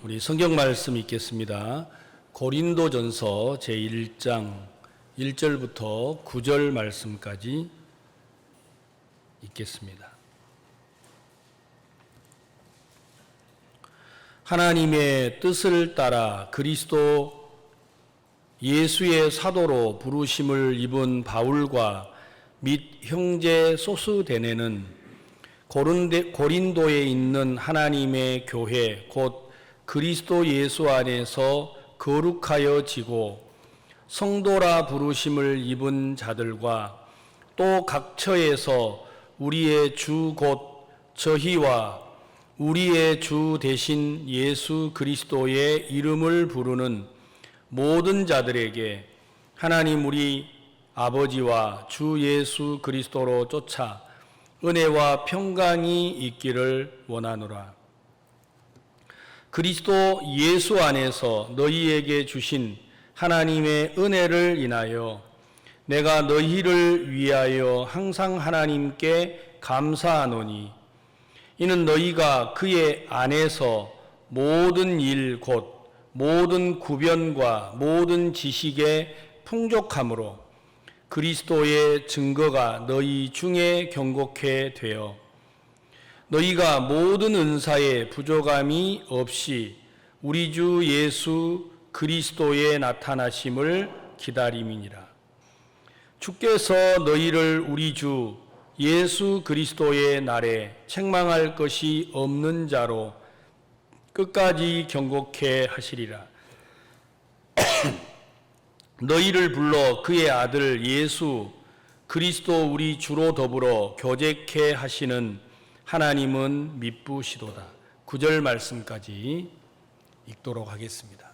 우리 성경 말씀 읽겠습니다. 고린도전서 제1장 1절부터 9절 말씀까지 읽겠습니다. 하나님의 뜻을 따라 그리스도 예수의 사도로 부르심을 입은 바울과 및 형제 소스데네는 고린도에 있는 하나님의 교회 곧 그리스도 예수 안에서 거룩하여 지고 성도라 부르심을 입은 자들과 또 각처에서 우리의 주 곧 저희와 우리의 주 대신 예수 그리스도의 이름을 부르는 모든 자들에게 하나님 우리 아버지와 주 예수 그리스도로 쫓아 은혜와 평강이 있기를 원하노라. 그리스도 예수 안에서 너희에게 주신 하나님의 은혜를 인하여 내가 너희를 위하여 항상 하나님께 감사하노니 이는 너희가 그의 안에서 모든 일 곧 모든 구변과 모든 지식에 풍족함으로 그리스도의 증거가 너희 중에 경고케 되어 너희가 모든 은사에 부족함이 없이 우리 주 예수 그리스도의 나타나심을 기다림이니라. 주께서 너희를 우리 주 예수 그리스도의 날에 책망할 것이 없는 자로 끝까지 경고케 하시리라. 너희를 불러 그의 아들 예수 그리스도 우리 주로 더불어 교제케 하시는 하나님은 미쁘시도다. 9절 말씀까지 읽도록 하겠습니다.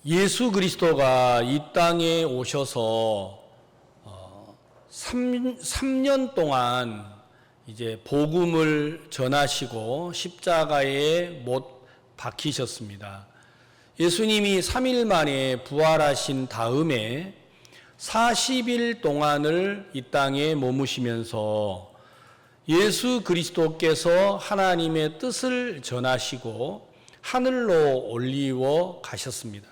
예수 그리스도가 이 땅에 오셔서 3년 동안 이제 복음을 전하시고 십자가에 못 박히셨습니다. 예수님이 3일 만에 부활하신 다음에 40일 동안을 이 땅에 머무시면서 예수 그리스도께서 하나님의 뜻을 전하시고 하늘로 올리워 가셨습니다.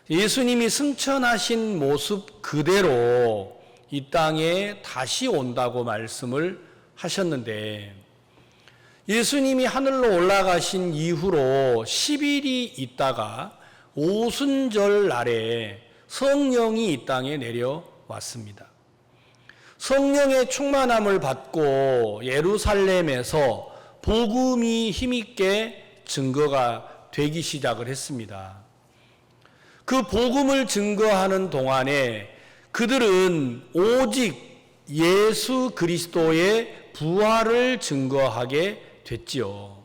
예수님이 승천하신 모습 그대로 이 땅에 다시 온다고 말씀을 하셨는데 예수님이 하늘로 올라가신 이후로 10일이 있다가 오순절 날에 성령이 이 땅에 내려왔습니다. 성령의 충만함을 받고 예루살렘에서 복음이 힘있게 증거가 되기 시작을 했습니다. 그 복음을 증거하는 동안에 그들은 오직 예수 그리스도의 부활을 증거하게 됐지요.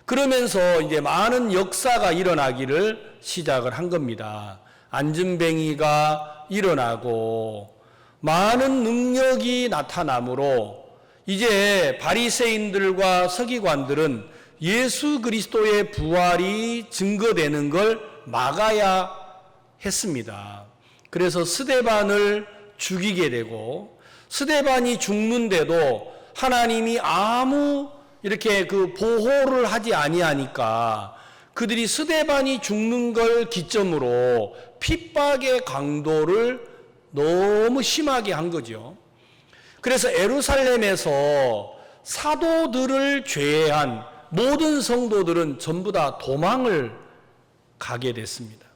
그러면서 이제 많은 역사가 일어나기를 시작을 한 겁니다. 안진뱅이가 일어나고 많은 능력이 나타나므로 이제 바리새인들과 서기관들은 예수 그리스도의 부활이 증거되는 걸 막아야 했습니다. 그래서 스데반을 죽이게 되고 스데반이 죽는데도 하나님이 아무 이렇게 그 보호를 하지 아니하니까 그들이 스데반이 죽는 걸 기점으로 핍박의 강도를 너무 심하게 한 거죠. 그래서 예루살렘에서 사도들을 제외한 모든 성도들은 전부 다 도망을 가게 됐습니다.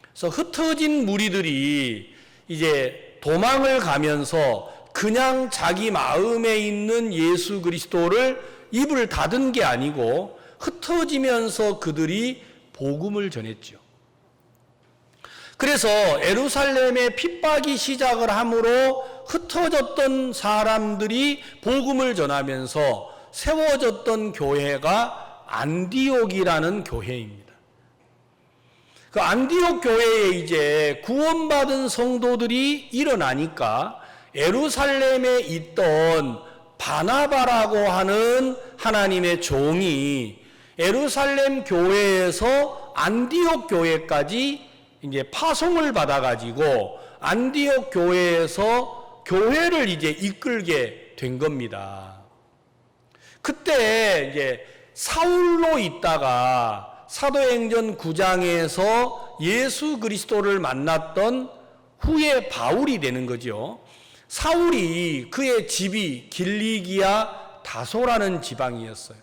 그래서 흩어진 무리들이 이제 도망을 가면서 그냥 자기 마음에 있는 예수 그리스도를 입을 닫은 게 아니고 흩어지면서 그들이 복음을 전했죠. 그래서 예루살렘에 핍박이 시작을 함으로 흩어졌던 사람들이 복음을 전하면서 세워졌던 교회가 안디옥이라는 교회입니다. 그 안디옥 교회에 이제 구원받은 성도들이 일어나니까 예루살렘에 있던 바나바라고 하는 하나님의 종이 예루살렘 교회에서 안디옥 교회까지 이제 파송을 받아가지고 안디옥 교회에서 교회를 이제 이끌게 된 겁니다. 그때 이제 사울로 있다가 사도행전 9장에서 예수 그리스도를 만났던 후에 바울이 되는 거죠. 사울이 그의 집이 길리기아 다소라는 지방이었어요.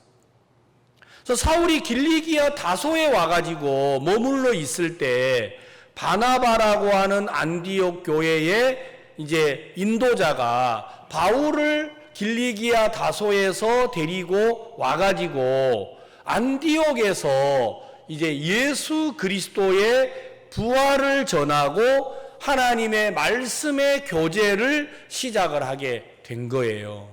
그래서 사울이 길리기아 다소에 와가지고 머물러 있을 때 바나바라고 하는 안디옥 교회의 이제 인도자가 바울을 길리기아 다소에서 데리고 와가지고 안디옥에서 이제 예수 그리스도의 부활을 전하고 하나님의 말씀의 교제를 시작을 하게 된 거예요.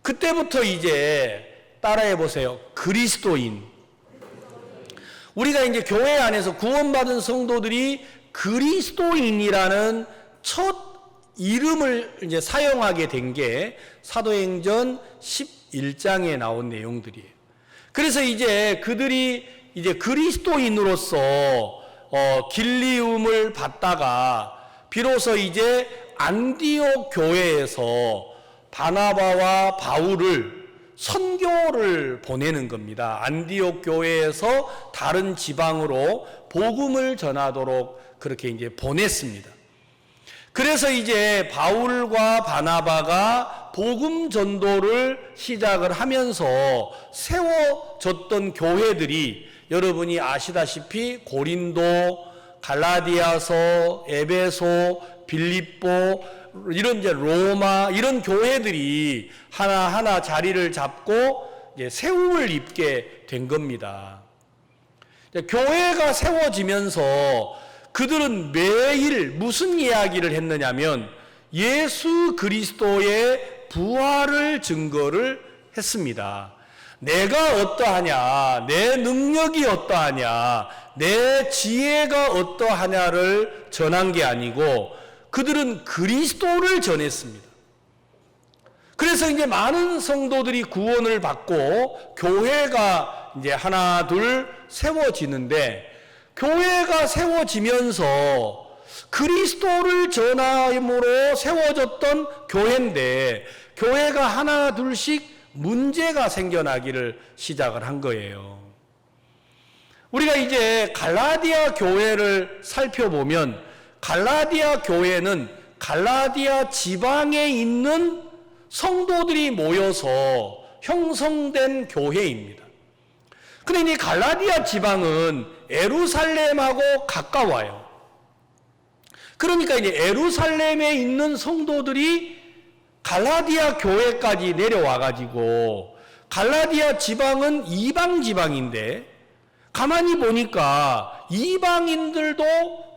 그때부터 이제 따라해 보세요. 그리스도인. 우리가 이제 교회 안에서 구원받은 성도들이 그리스도인이라는 첫 이름을 이제 사용하게 된 게 사도행전 11장에 나온 내용들이에요. 그래서 이제 그들이 이제 그리스도인으로서 길리움을 받다가 비로소 이제 안디옥 교회에서 바나바와 바울을 선교를 보내는 겁니다. 안디옥 교회에서 다른 지방으로 복음을 전하도록 그렇게 이제 보냈습니다. 그래서 이제 바울과 바나바가 복음 전도를 시작을 하면서 세워졌던 교회들이 여러분이 아시다시피 고린도, 갈라디아서, 에베소, 빌립보, 이런 이제 로마 이런 교회들이 하나하나 자리를 잡고 이제 세움을 입게 된 겁니다. 교회가 세워지면서 그들은 매일 무슨 이야기를 했느냐면 예수 그리스도의 부활을 증거를 했습니다. 내가 어떠하냐, 내 능력이 어떠하냐, 내 지혜가 어떠하냐를 전한 게 아니고 그들은 그리스도를 전했습니다. 그래서 이제 많은 성도들이 구원을 받고 교회가 이제 하나 둘 세워지는데, 교회가 세워지면서 그리스도를 전함으로 세워졌던 교회인데 교회가 하나 둘씩 문제가 생겨나기를 시작을 한 거예요. 우리가 이제 갈라디아 교회를 살펴보면 갈라디아 교회는 갈라디아 지방에 있는 성도들이 모여서 형성된 교회입니다. 그런데 이 갈라디아 지방은 예루살렘하고 가까워요. 그러니까 이제 예루살렘에 있는 성도들이 갈라디아 교회까지 내려와가지고, 갈라디아 지방은 이방 지방인데 가만히 보니까 이방인들도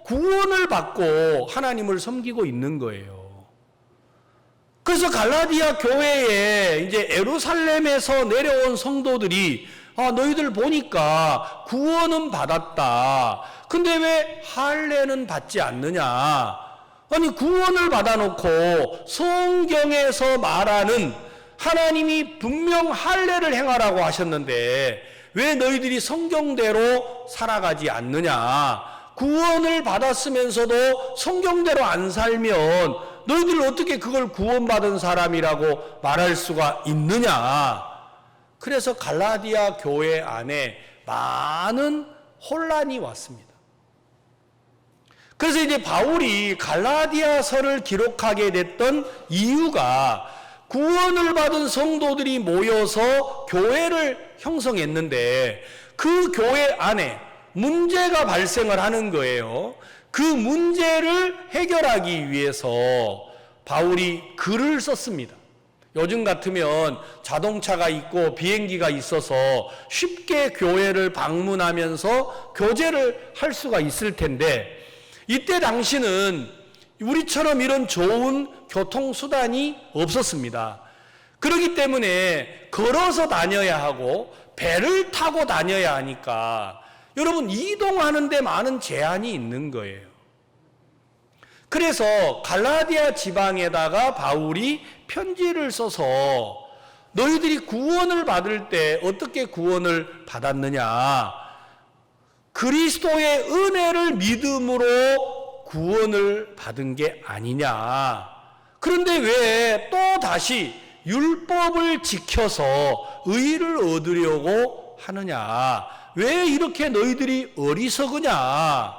구원을 받고 하나님을 섬기고 있는 거예요. 그래서 갈라디아 교회에 이제 예루살렘에서 내려온 성도들이 너희들 보니까 구원은 받았다. 근데 왜 할례는 받지 않느냐? 아니, 구원을 받아놓고 성경에서 말하는 하나님이 분명 할례를 행하라고 하셨는데 왜 너희들이 성경대로 살아가지 않느냐? 구원을 받았으면서도 성경대로 안 살면 너희들 어떻게 그걸 구원받은 사람이라고 말할 수가 있느냐? 그래서 갈라디아 교회 안에 많은 혼란이 왔습니다. 그래서 이제 바울이 갈라디아서를 기록하게 됐던 이유가 구원을 받은 성도들이 모여서 교회를 형성했는데 그 교회 안에 문제가 발생을 하는 거예요. 그 문제를 해결하기 위해서 바울이 글을 썼습니다. 요즘 같으면 자동차가 있고 비행기가 있어서 쉽게 교회를 방문하면서 교제를 할 수가 있을 텐데, 이때 당시는 우리처럼 이런 좋은 교통수단이 없었습니다. 그렇기 때문에 걸어서 다녀야 하고 배를 타고 다녀야 하니까 여러분, 이동하는 데 많은 제한이 있는 거예요. 그래서 갈라디아 지방에다가 바울이 편지를 써서 너희들이 구원을 받을 때 어떻게 구원을 받았느냐? 그리스도의 은혜를 믿음으로 구원을 받은 게 아니냐? 그런데 왜 또 다시 율법을 지켜서 의를 얻으려고 하느냐? 왜 이렇게 너희들이 어리석으냐?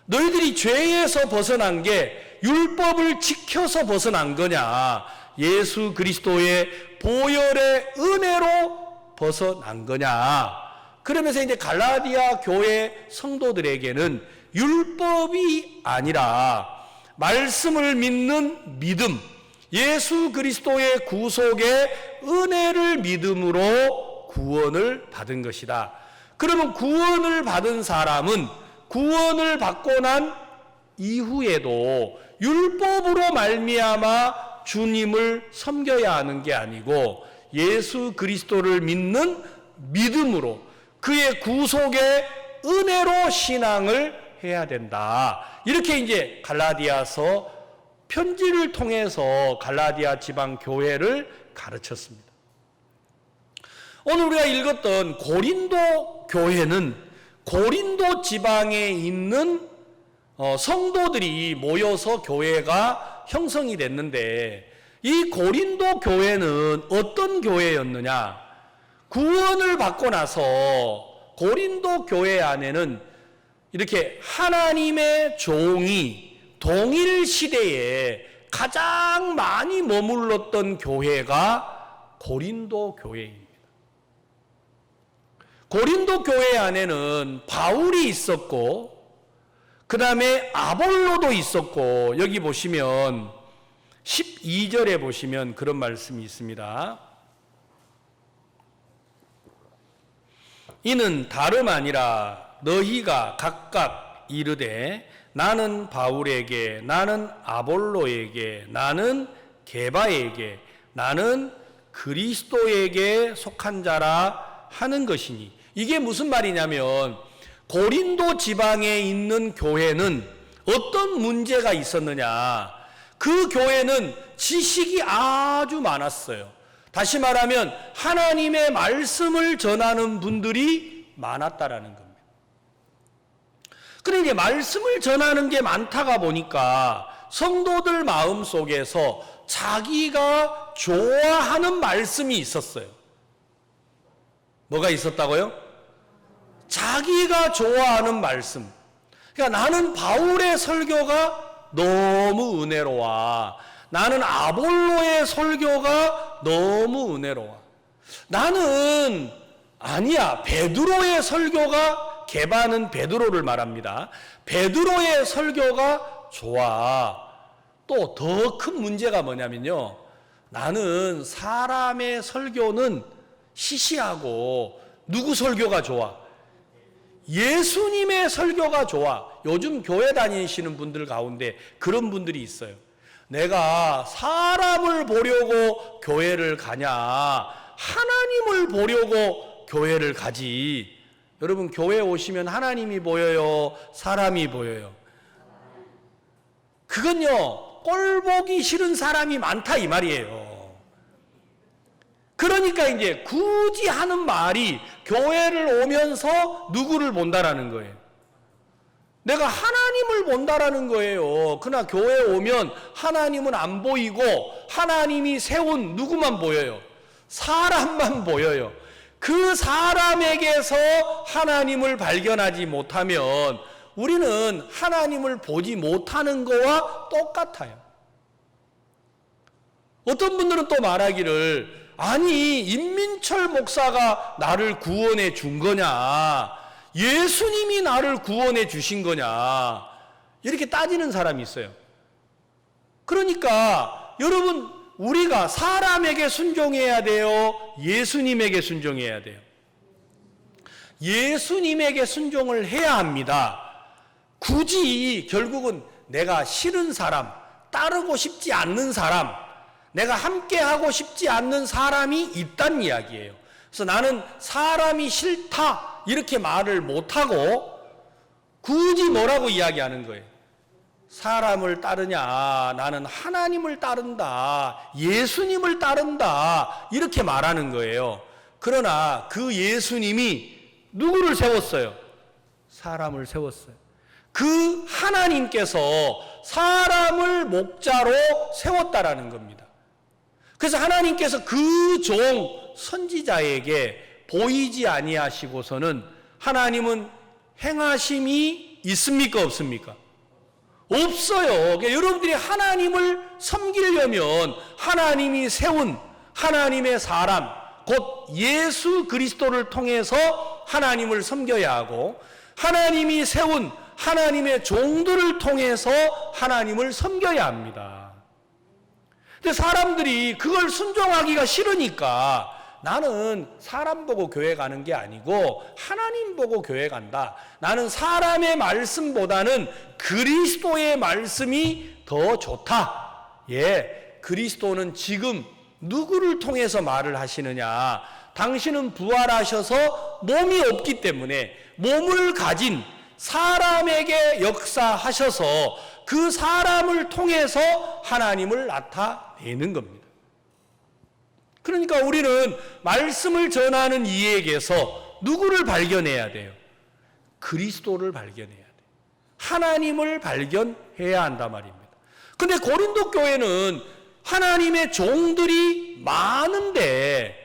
너희들이 죄에서 벗어난 게 율법을 지켜서 벗어난 거냐? 예수 그리스도의 보혈의 은혜로 벗어난 거냐? 그러면서 이제 갈라디아 교회 성도들에게는 율법이 아니라 말씀을 믿는 믿음, 예수 그리스도의 구속의 은혜를 믿음으로 구원을 받은 것이다. 그러면 구원을 받은 사람은 구원을 받고 난 이후에도 율법으로 말미암아 주님을 섬겨야 하는 게 아니고 예수 그리스도를 믿는 믿음으로 그의 구속의 은혜로 신앙을 해야 된다. 이렇게 이제 갈라디아서 편지를 통해서 갈라디아 지방 교회를 가르쳤습니다. 오늘 우리가 읽었던 고린도 교회는 고린도 지방에 있는 성도들이 모여서 교회가 형성이 됐는데, 이 고린도 교회는 어떤 교회였느냐? 구원을 받고 나서 고린도 교회 안에는 이렇게 하나님의 종이 동일 시대에 가장 많이 머물렀던 교회가 고린도 교회입니다. 고린도 교회 안에는 바울이 있었고, 그 다음에 아볼로도 있었고, 여기 보시면 12절에 보시면 그런 말씀이 있습니다. 이는 다름 아니라 너희가 각각 이르되 나는 바울에게, 나는 아볼로에게, 나는 게바에게, 나는 그리스도에게 속한 자라 하는 것이니. 이게 무슨 말이냐면 고린도 지방에 있는 교회는 어떤 문제가 있었느냐? 그 교회는 지식이 아주 많았어요. 다시 말하면 하나님의 말씀을 전하는 분들이 많았다라는 겁니다. 그런데 말씀을 전하는 게 많다가 보니까 성도들 마음 속에서 자기가 좋아하는 말씀이 있었어요. 뭐가 있었다고요? 자기가 좋아하는 말씀. 그러니까 나는 바울의 설교가 너무 은혜로워. 나는 아볼로의 설교가 너무 은혜로워. 나는 아니야, 베드로의 설교가, 게바는 베드로를 말합니다. 베드로의 설교가 좋아. 또 더 큰 문제가 뭐냐면요, 나는 사람의 설교는 시시하고 누구 설교가 좋아? 예수님의 설교가 좋아. 요즘 교회 다니시는 분들 가운데 그런 분들이 있어요. 내가 사람을 보려고 교회를 가냐, 하나님을 보려고 교회를 가지. 여러분, 교회 오시면 하나님이 보여요, 사람이 보여요? 그건요, 꼴 보기 싫은 사람이 많다 이 말이에요. 그러니까 이제 굳이 하는 말이 교회를 오면서 누구를 본다라는 거예요? 내가 하나님을 본다라는 거예요. 그러나 교회에 오면 하나님은 안 보이고 하나님이 세운 누구만 보여요? 사람만 보여요. 그 사람에게서 하나님을 발견하지 못하면 우리는 하나님을 보지 못하는 거와 똑같아요. 어떤 분들은 또 말하기를, 아니 임민철 목사가 나를 구원해 준 거냐, 예수님이 나를 구원해 주신 거냐, 이렇게 따지는 사람이 있어요. 그러니까 여러분, 우리가 사람에게 순종해야 돼요, 예수님에게 순종해야 돼요? 예수님에게 순종을 해야 합니다. 굳이 결국은 내가 싫은 사람, 따르고 싶지 않는 사람, 내가 함께하고 싶지 않는 사람이 있다는 이야기예요. 그래서 나는 사람이 싫다 이렇게 말을 못하고 굳이 뭐라고 이야기하는 거예요? 사람을 따르냐, 나는 하나님을 따른다, 예수님을 따른다, 이렇게 말하는 거예요. 그러나 그 예수님이 누구를 세웠어요? 사람을 세웠어요. 그 하나님께서 사람을 목자로 세웠다라는 겁니다. 그래서 하나님께서 그 종 선지자에게 보이지 아니하시고서는 하나님은 행하심이 있습니까, 없습니까? 없어요. 그러니까 여러분들이 하나님을 섬기려면 하나님이 세운 하나님의 사람, 곧 예수 그리스도를 통해서 하나님을 섬겨야 하고, 하나님이 세운 하나님의 종들을 통해서 하나님을 섬겨야 합니다. 근데 사람들이 그걸 순종하기가 싫으니까 나는 사람 보고 교회 가는 게 아니고 하나님 보고 교회 간다. 나는 사람의 말씀보다는 그리스도의 말씀이 더 좋다. 예, 그리스도는 지금 누구를 통해서 말을 하시느냐? 당신은 부활하셔서 몸이 없기 때문에 몸을 가진 사람에게 역사하셔서 그 사람을 통해서 하나님을 나타내는 겁니다. 그러니까 우리는 말씀을 전하는 이에게서 누구를 발견해야 돼요? 그리스도를 발견해야 돼요. 하나님을 발견해야 한단 말입니다. 근데 고린도 교회는 하나님의 종들이 많은데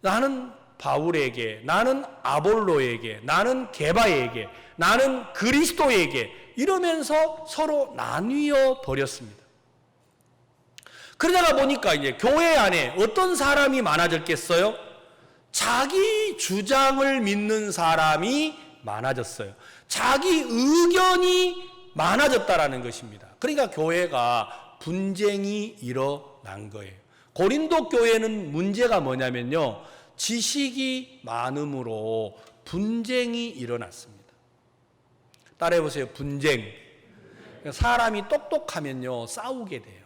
나는 바울에게, 나는 아볼로에게, 나는 게바에게, 나는 그리스도에게 이러면서 서로 나뉘어 버렸습니다. 그러다가 보니까 이제 교회 안에 어떤 사람이 많아졌겠어요? 자기 주장을 믿는 사람이 많아졌어요. 자기 의견이 많아졌다라는 것입니다. 그러니까 교회가 분쟁이 일어난 거예요. 고린도 교회는 문제가 뭐냐면요, 지식이 많음으로 분쟁이 일어났습니다. 따라해 보세요. 분쟁. 사람이 똑똑하면요 싸우게 돼요.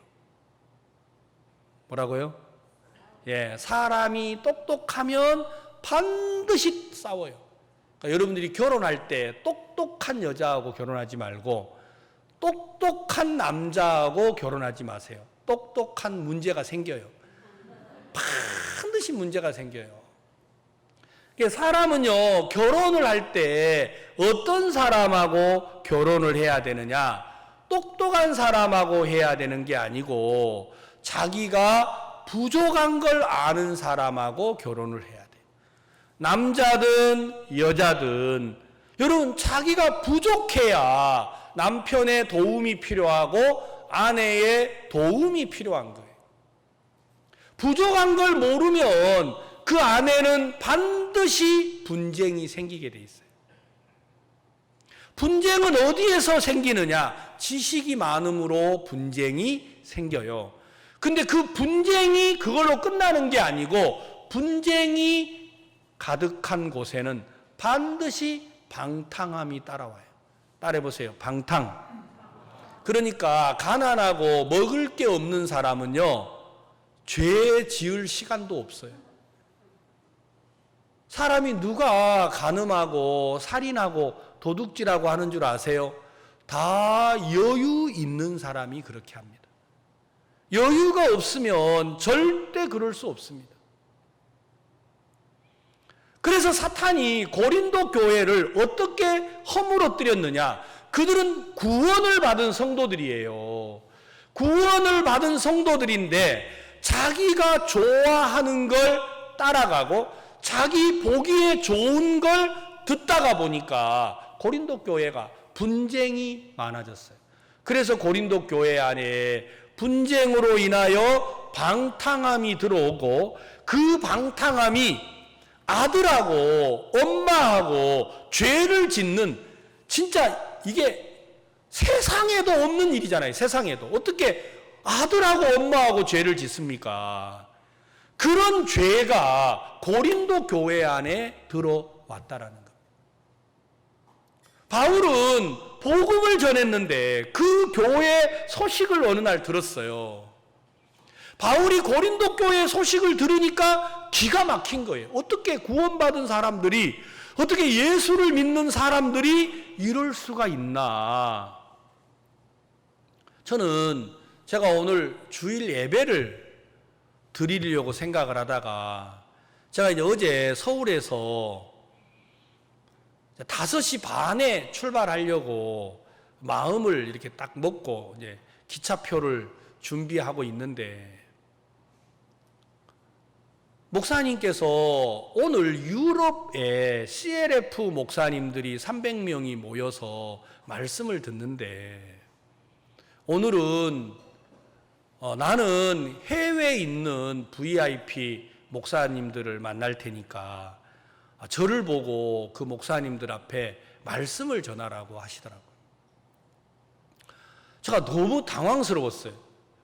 뭐라고요? 예, 사람이 똑똑하면 반드시 싸워요. 그러니까 여러분들이 결혼할 때 똑똑한 여자하고 결혼하지 말고 똑똑한 남자하고 결혼하지 마세요. 똑똑한 문제가 생겨요. 반드시 문제가 생겨요. 사람은요, 결혼을 할 때 어떤 사람하고 결혼을 해야 되느냐? 똑똑한 사람하고 해야 되는 게 아니고 자기가 부족한 걸 아는 사람하고 결혼을 해야 돼요. 남자든 여자든 여러분 자기가 부족해야 남편의 도움이 필요하고 아내의 도움이 필요한 거예요. 부족한 걸 모르면 그 안에는 반드시 분쟁이 생기게 돼 있어요. 분쟁은 어디에서 생기느냐? 지식이 많음으로 분쟁이 생겨요. 근데 그 분쟁이 그걸로 끝나는 게 아니고 분쟁이 가득한 곳에는 반드시 방탕함이 따라와요. 따라해보세요. 방탕. 그러니까 가난하고 먹을 게 없는 사람은요, 죄 지을 시간도 없어요. 사람이 누가 간음하고 살인하고 도둑질하고 하는 줄 아세요? 다 여유 있는 사람이 그렇게 합니다. 여유가 없으면 절대 그럴 수 없습니다. 그래서 사탄이 고린도 교회를 어떻게 허물어뜨렸느냐? 그들은 구원을 받은 성도들이에요. 구원을 받은 성도들인데 자기가 좋아하는 걸 따라가고 자기 보기에 좋은 걸 듣다가 보니까 고린도 교회가 분쟁이 많아졌어요. 그래서 고린도 교회 안에 분쟁으로 인하여 방탕함이 들어오고 그 방탕함이 아들하고 엄마하고 죄를 짓는, 진짜 이게 세상에도 없는 일이잖아요. 세상에도. 어떻게 아들하고 엄마하고 죄를 짓습니까? 그런 죄가 고린도 교회 안에 들어왔다라는 겁니다. 바울은 복음을 전했는데 그 교회 소식을 어느 날 들었어요. 바울이 고린도 교회 소식을 들으니까 기가 막힌 거예요. 어떻게 구원받은 사람들이, 어떻게 예수를 믿는 사람들이 이럴 수가 있나. 저는 제가 오늘 주일 예배를 드리려고 생각을 하다가 제가 이제 어제 서울에서 5시 반에 출발하려고 마음을 이렇게 딱 먹고 이제 기차표를 준비하고 있는데 목사님께서 오늘 유럽에 CLF 목사님들이 300명이 모여서 말씀을 듣는데, 오늘은 나는 해외에 있는 VIP 목사님들을 만날 테니까 저를 보고 그 목사님들 앞에 말씀을 전하라고 하시더라고요. 제가 너무 당황스러웠어요.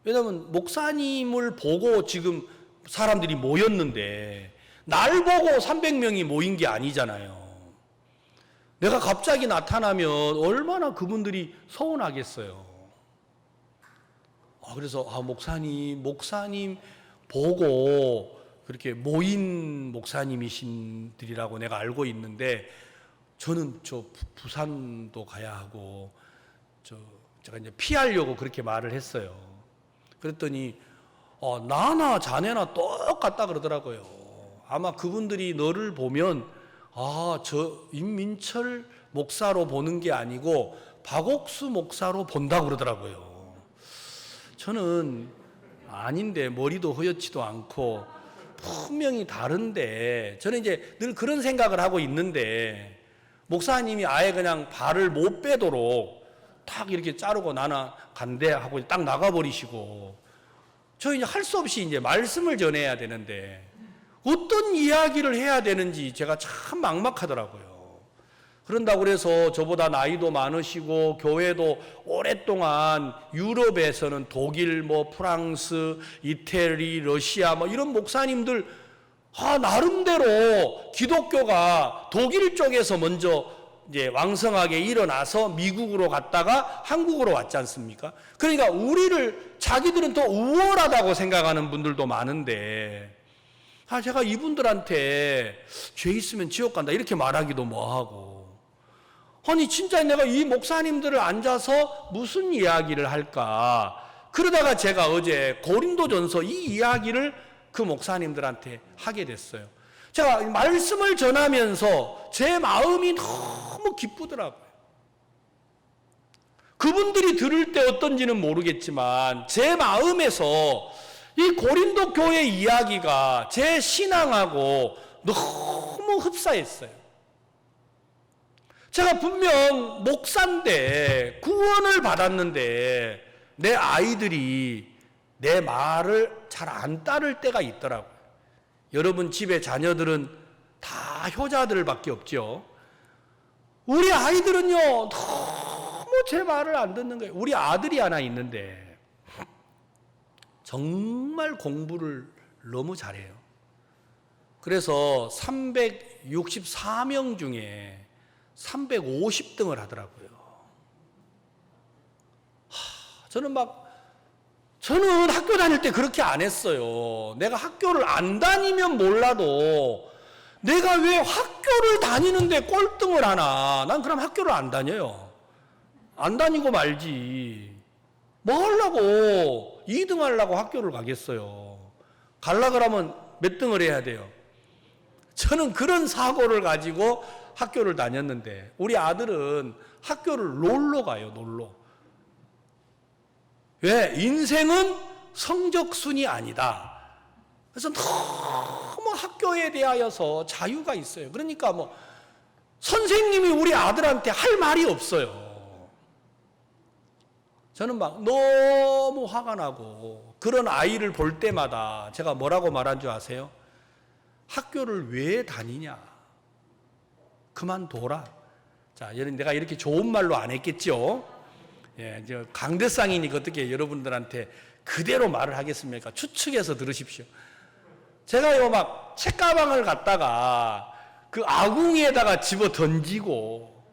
왜냐하면 목사님을 보고 지금 사람들이 모였는데 날 보고 300명이 모인 게 아니잖아요. 내가 갑자기 나타나면 얼마나 그분들이 서운하겠어요. 그래서 목사님 보고 그렇게 모인 목사님이신들이라고 내가 알고 있는데, 저는 저 부산도 가야 하고 제가 이제 피하려고 그렇게 말을 했어요. 그랬더니 나나 자네나 똑같다 그러더라고요. 아마 그분들이 너를 보면 저 임민철 목사로 보는 게 아니고 박옥수 목사로 본다고 그러더라고요. 저는 아닌데, 머리도 허옇지도 않고 분명히 다른데, 저는 이제 늘 그런 생각을 하고 있는데, 목사님이 아예 그냥 발을 못 빼도록 탁 이렇게 자르고 나나 간대 하고 딱 나가버리시고, 저 이제 할 수 없이 이제 말씀을 전해야 되는데 어떤 이야기를 해야 되는지 제가 참 막막하더라고요. 그런다고 그래서 저보다 나이도 많으시고 교회도 오랫동안 유럽에서는 독일, 프랑스, 이태리, 러시아 이런 목사님들 나름대로 기독교가 독일 쪽에서 먼저 이제 왕성하게 일어나서 미국으로 갔다가 한국으로 왔지 않습니까? 그러니까 우리를 자기들은 더 우월하다고 생각하는 분들도 많은데, 제가 이분들한테 죄 있으면 지옥 간다 이렇게 말하기도 뭐하고, 아니 진짜 내가 이 목사님들을 앉아서 무슨 이야기를 할까? 그러다가 제가 어제 고린도전서 이 이야기를 그 목사님들한테 하게 됐어요. 제가 말씀을 전하면서 제 마음이 너무 기쁘더라고요. 그분들이 들을 때 어떤지는 모르겠지만 제 마음에서 이 고린도 교회 이야기가 제 신앙하고 너무 흡사했어요. 제가 분명 목사인데 구원을 받았는데 내 아이들이 내 말을 잘 안 따를 때가 있더라고요. 여러분 집에 자녀들은 다 효자들밖에 없죠. 우리 아이들은요 너무 제 말을 안 듣는 거예요. 우리 아들이 하나 있는데 정말 공부를 너무 잘해요. 그래서 364명 중에 350등을 하더라고요. 저는 학교 다닐 때 그렇게 안 했어요. 내가 학교를 안 다니면 몰라도 내가 왜 학교를 다니는데 꼴등을 하나? 난 그럼 학교를 안 다녀요. 안 다니고 말지. 뭐 하려고 2등 하려고 학교를 가겠어요. 갈라 그러면 몇 등을 해야 돼요? 저는 그런 사고를 가지고 학교를 다녔는데 우리 아들은 학교를 놀러 가요. 놀러. 왜? 인생은 성적순이 아니다. 그래서 너무 학교에 대하여서 자유가 있어요. 그러니까 선생님이 우리 아들한테 할 말이 없어요. 저는 너무 화가 나고 그런 아이를 볼 때마다 제가 뭐라고 말한 줄 아세요? 학교를 왜 다니냐? 그만둬라. 자, 내가 이렇게 좋은 말로 안 했겠죠? 예, 강대상이니까 어떻게 여러분들한테 그대로 말을 하겠습니까? 추측해서 들으십시오. 제가요, 책가방을 갖다가 그 아궁이에다가 집어 던지고,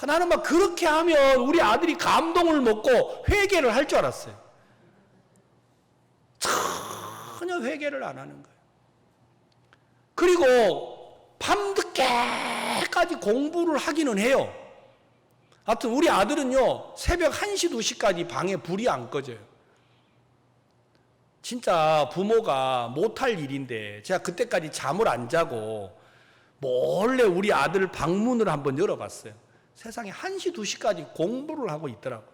나는 그렇게 하면 우리 아들이 감동을 먹고 회개를 할 줄 알았어요. 전혀 회개를 안 하는 거예요. 그리고 밤늦게까지 공부를 하기는 해요. 하여튼 우리 아들은요 새벽 1시 2시까지 방에 불이 안 꺼져요. 진짜 부모가 못할 일인데 제가 그때까지 잠을 안 자고 몰래 우리 아들 방문을 한번 열어봤어요. 세상에 1시 2시까지 공부를 하고 있더라고요.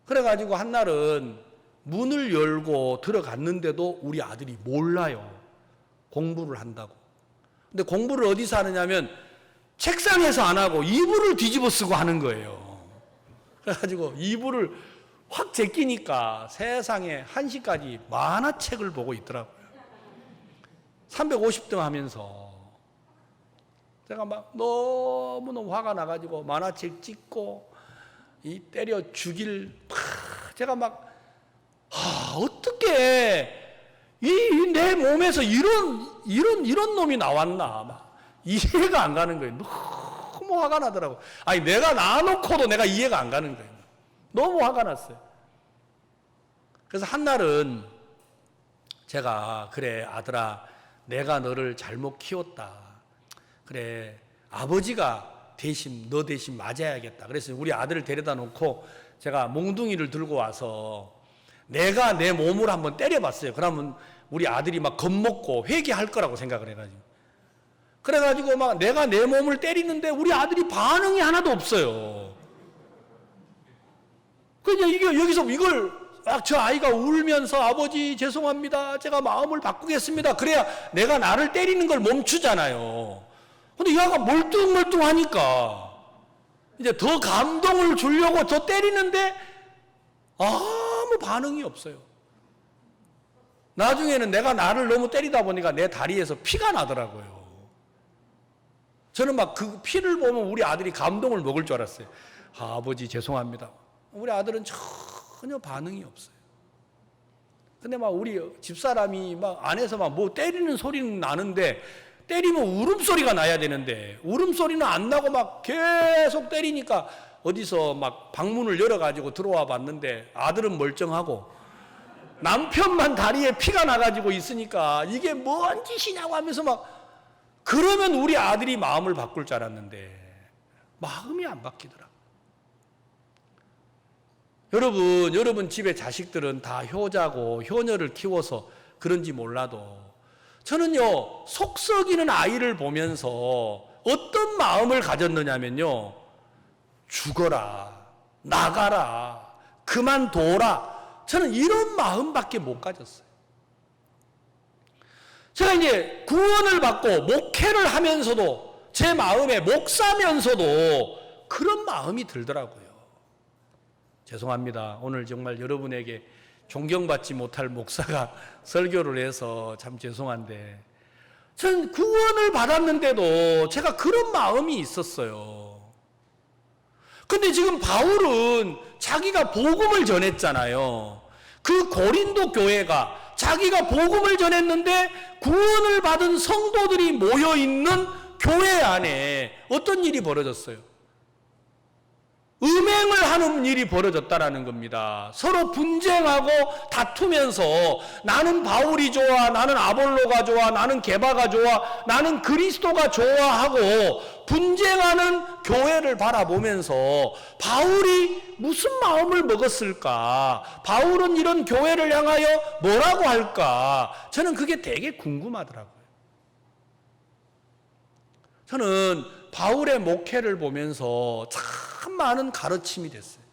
그래가지고 한날은 문을 열고 들어갔는데도 우리 아들이 몰라요. 공부를 한다고. 근데 공부를 어디서 하느냐면 책상에서 안 하고 이불을 뒤집어 쓰고 하는 거예요. 그래가지고 이불을 확 제끼니까 세상에 1시까지 만화책을 보고 있더라고요. 350등 하면서 제가 막 너무너무 화가 나가지고 만화책 찍고 이 때려 죽일 제가 막 어떻게 이 내 몸에서 이런 놈이 나왔나 막 이해가 안 가는 거예요. 너무 화가 나더라고. 아니 내가 낳아놓고도 내가 이해가 안 가는 거예요. 너무 화가 났어요. 그래서 한날은 제가 그래 아들아 내가 너를 잘못 키웠다. 그래 아버지가 대신 너 대신 맞아야겠다. 그래서 우리 아들을 데려다 놓고 제가 몽둥이를 들고 와서 내가 내 몸을 한번 때려봤어요. 그러면 우리 아들이 막 겁먹고 회개할 거라고 생각을 해가지고 그래가지고 막 내가 내 몸을 때리는데 우리 아들이 반응이 하나도 없어요. 그냥 이게 여기서 이걸 막 저 아이가 울면서 아버지 죄송합니다. 제가 마음을 바꾸겠습니다. 그래야 내가 나를 때리는 걸 멈추잖아요. 근데 얘가 멀뚱멀뚱하니까 이제 더 감동을 주려고 더 때리는데 아무 반응이 없어요. 나중에는 내가 나를 너무 때리다 보니까 내 다리에서 피가 나더라고요. 저는 막 그 피를 보면 우리 아들이 감동을 먹을 줄 알았어요. 아버지 죄송합니다. 우리 아들은 전혀 반응이 없어요. 근데 막 우리 집사람이 막 안에서 막 뭐 때리는 소리는 나는데 때리면 울음소리가 나야 되는데 울음소리는 안 나고 막 계속 때리니까 어디서 막 방문을 열어가지고 들어와 봤는데 아들은 멀쩡하고 남편만 다리에 피가 나가지고 있으니까 이게 뭔 짓이냐고 하면서 막 그러면 우리 아들이 마음을 바꿀 줄 알았는데 마음이 안 바뀌더라. 여러분 집에 자식들은 다 효자고 효녀를 키워서 그런지 몰라도 저는요 속 썩이는 아이를 보면서 어떤 마음을 가졌느냐면요 죽어라 나가라 그만둬라 저는 이런 마음밖에 못 가졌어요. 제가 이제 구원을 받고 목회를 하면서도 제 마음에 목사면서도 그런 마음이 들더라고요. 죄송합니다. 오늘 정말 여러분에게 존경받지 못할 목사가 설교를 해서 참 죄송한데 전 구원을 받았는데도 제가 그런 마음이 있었어요. 근데 지금 바울은 자기가 복음을 전했잖아요. 그 고린도 교회가 자기가 복음을 전했는데 구원을 받은 성도들이 모여있는 교회 안에 어떤 일이 벌어졌어요? 음행을 하는 일이 벌어졌다라는 겁니다. 서로 분쟁하고 다투면서 나는 바울이 좋아, 나는 아볼로가 좋아, 나는 게바가 좋아, 나는 그리스도가 좋아하고 분쟁하는 교회를 바라보면서 바울이 무슨 마음을 먹었을까? 바울은 이런 교회를 향하여 뭐라고 할까? 저는 그게 되게 궁금하더라고요. 저는 바울의 목회를 보면서 참 많은 가르침이 됐어요.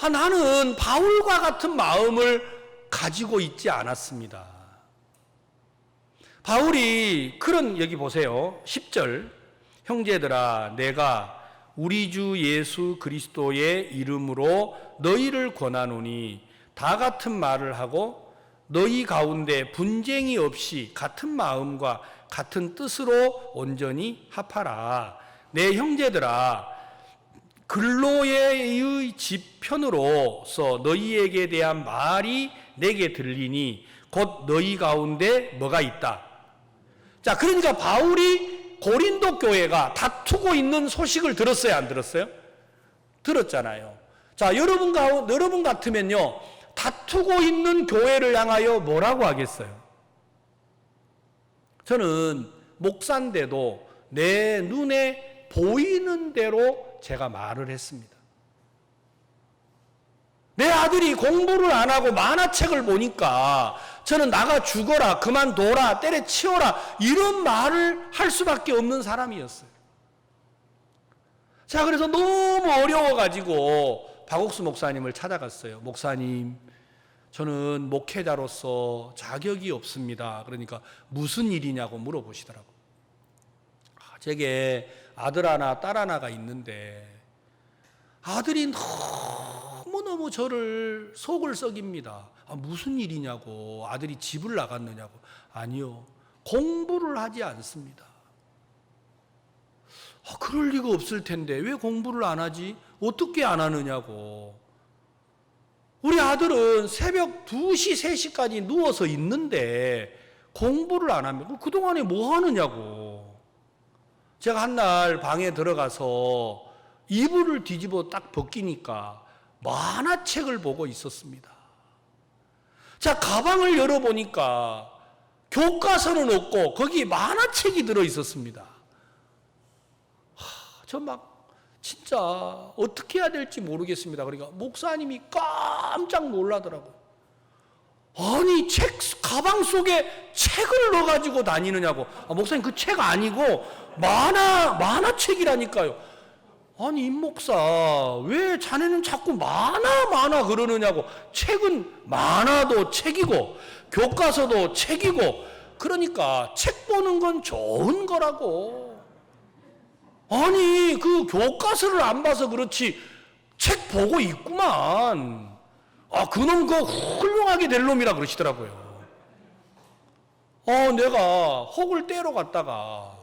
나는 바울과 같은 마음을 가지고 있지 않았습니다. 바울이 여기 보세요. 10절 형제들아 내가 우리 주 예수 그리스도의 이름으로 너희를 권하노니 다 같은 말을 하고 너희 가운데 분쟁이 없이 같은 마음과 같은 뜻으로 온전히 합하라. 내 형제들아 글로의 집 편으로서 너희에게 대한 말이 내게 들리니 곧 너희 가운데 뭐가 있다. 자, 그러니까 바울이 고린도 교회가 다투고 있는 소식을 들었어요, 안 들었어요? 들었잖아요. 자, 여러분 같으면요 다투고 있는 교회를 향하여 뭐라고 하겠어요? 저는 목사인데도 내 눈에 보이는 대로 제가 말을 했습니다. 내 아들이 공부를 안 하고 만화책을 보니까 저는 나가 죽어라, 그만둬라, 때려치워라 이런 말을 할 수밖에 없는 사람이었어요. 자, 그래서 너무 어려워가지고 박옥수 목사님을 찾아갔어요. 목사님, 저는 목회자로서 자격이 없습니다. 그러니까 무슨 일이냐고 물어보시더라고요. 제게 아들 하나 딸 하나가 있는데 아들이 너무너무 저를 속을 썩입니다. 무슨 일이냐고. 아들이 집을 나갔느냐고. 아니요, 공부를 하지 않습니다. 그럴 리가 없을 텐데 왜 공부를 안 하지? 어떻게 안 하느냐고. 우리 아들은 새벽 2시, 3시까지 누워서 있는데 공부를 안 합니다. 그동안에 뭐 하느냐고. 제가 한날 방에 들어가서 이불을 뒤집어 딱 벗기니까 만화책을 보고 있었습니다. 자, 가방을 열어보니까 교과서는 없고 거기 만화책이 들어 있었습니다. 저 막 진짜 어떻게 해야 될지 모르겠습니다. 그러니까 목사님이 깜짝 놀라더라고요. 아니, 가방 속에 책을 넣어가지고 다니느냐고. 목사님, 그 책 아니고 만화책이라니까요. 아니, 임 목사, 왜 자네는 자꾸 만화 그러느냐고. 책은 만화도 책이고 교과서도 책이고, 그러니까 책 보는 건 좋은 거라고. 아니, 그 교과서를 안 봐서 그렇지 책 보고 있구만. 그놈 훌륭하게 될 놈이라 그러시더라고요. 내가 혹을 떼러 갔다가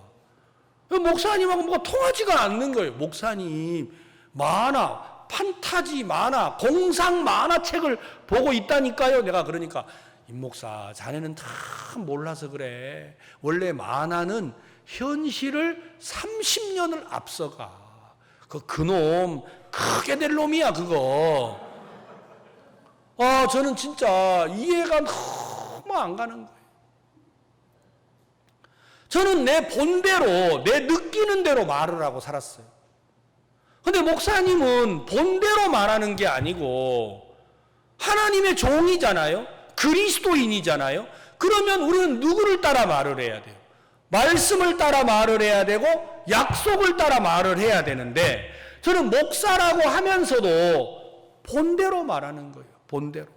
목사님하고 뭐가 통하지가 않는 거예요. 목사님, 만화, 판타지 만화, 공상 만화책을 보고 있다니까요. 내가 그러니까, 임 목사, 자네는 다 몰라서 그래. 원래 만화는 현실을 30년을 앞서가. 그놈 크게 될 놈이야, 그거. 저는 진짜 이해가 너무 안 가는 거예요. 저는 내 본대로, 내 느끼는 대로 말을 하고 살았어요. 근데 목사님은 본대로 말하는 게 아니고 하나님의 종이잖아요. 그리스도인이잖아요. 그러면 우리는 누구를 따라 말을 해야 돼요? 말씀을 따라 말을 해야 되고 약속을 따라 말을 해야 되는데, 저는 목사라고 하면서도 본대로 말하는 거예요. 본대로.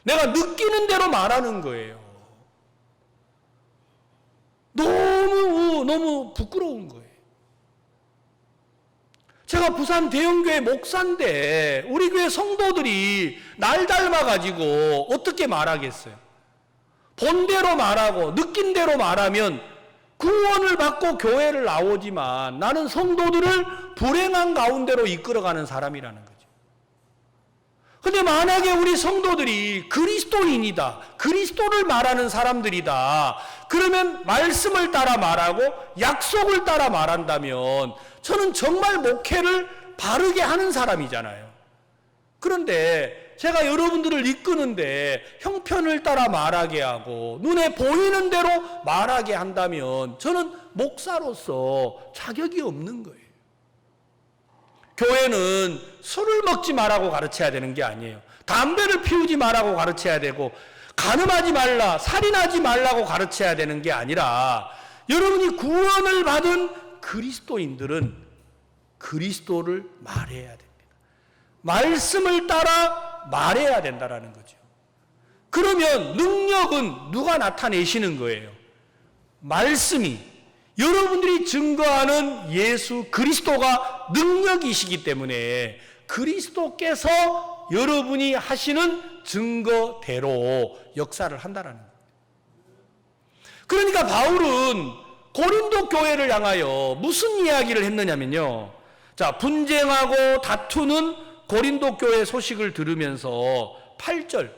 내가 느끼는 대로 말하는 거예요. 너무 부끄러운 거예요. 제가 부산 대형교회 목사인데 우리 교회 성도들이 날 닮아가지고 어떻게 말하겠어요? 본대로 말하고 느낀 대로 말하면 구원을 받고 교회를 나오지만 나는 성도들을 불행한 가운데로 이끌어가는 사람이라는 거죠. 근데 만약에 우리 성도들이 그리스도인이다, 그리스도를 말하는 사람들이다, 그러면 말씀을 따라 말하고 약속을 따라 말한다면 저는 정말 목회를 바르게 하는 사람이잖아요. 그런데 제가 여러분들을 이끄는데 형편을 따라 말하게 하고 눈에 보이는 대로 말하게 한다면 저는 목사로서 자격이 없는 거예요. 교회는 술을 먹지 말라고 가르쳐야 되는 게 아니에요. 담배를 피우지 말라고 가르쳐야 되고 간음하지 말라, 살인하지 말라고 가르쳐야 되는 게 아니라, 여러분이 구원을 받은 그리스도인들은 그리스도를 말해야 됩니다. 말씀을 따라 말해야 된다라는 거죠. 그러면 능력은 누가 나타내시는 거예요? 말씀이, 여러분들이 증거하는 예수 그리스도가 능력이시기 때문에 그리스도께서 여러분이 하시는 증거대로 역사를 한다라는 거예요. 그러니까 바울은 고린도 교회를 향하여 무슨 이야기를 했느냐면요. 자, 분쟁하고 다투는 고린도 교회 소식을 들으면서 8절.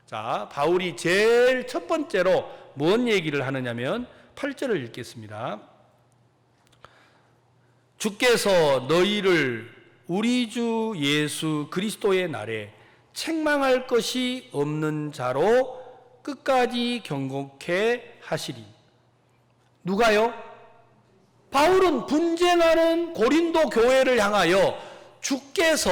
자, 바울이 제일 첫 번째로 뭔 얘기를 하느냐면 8절을 읽겠습니다. 주께서 너희를 우리 주 예수 그리스도의 날에 책망할 것이 없는 자로 끝까지 경고케 하시리. 누가요? 바울은 분쟁하는 고린도 교회를 향하여 주께서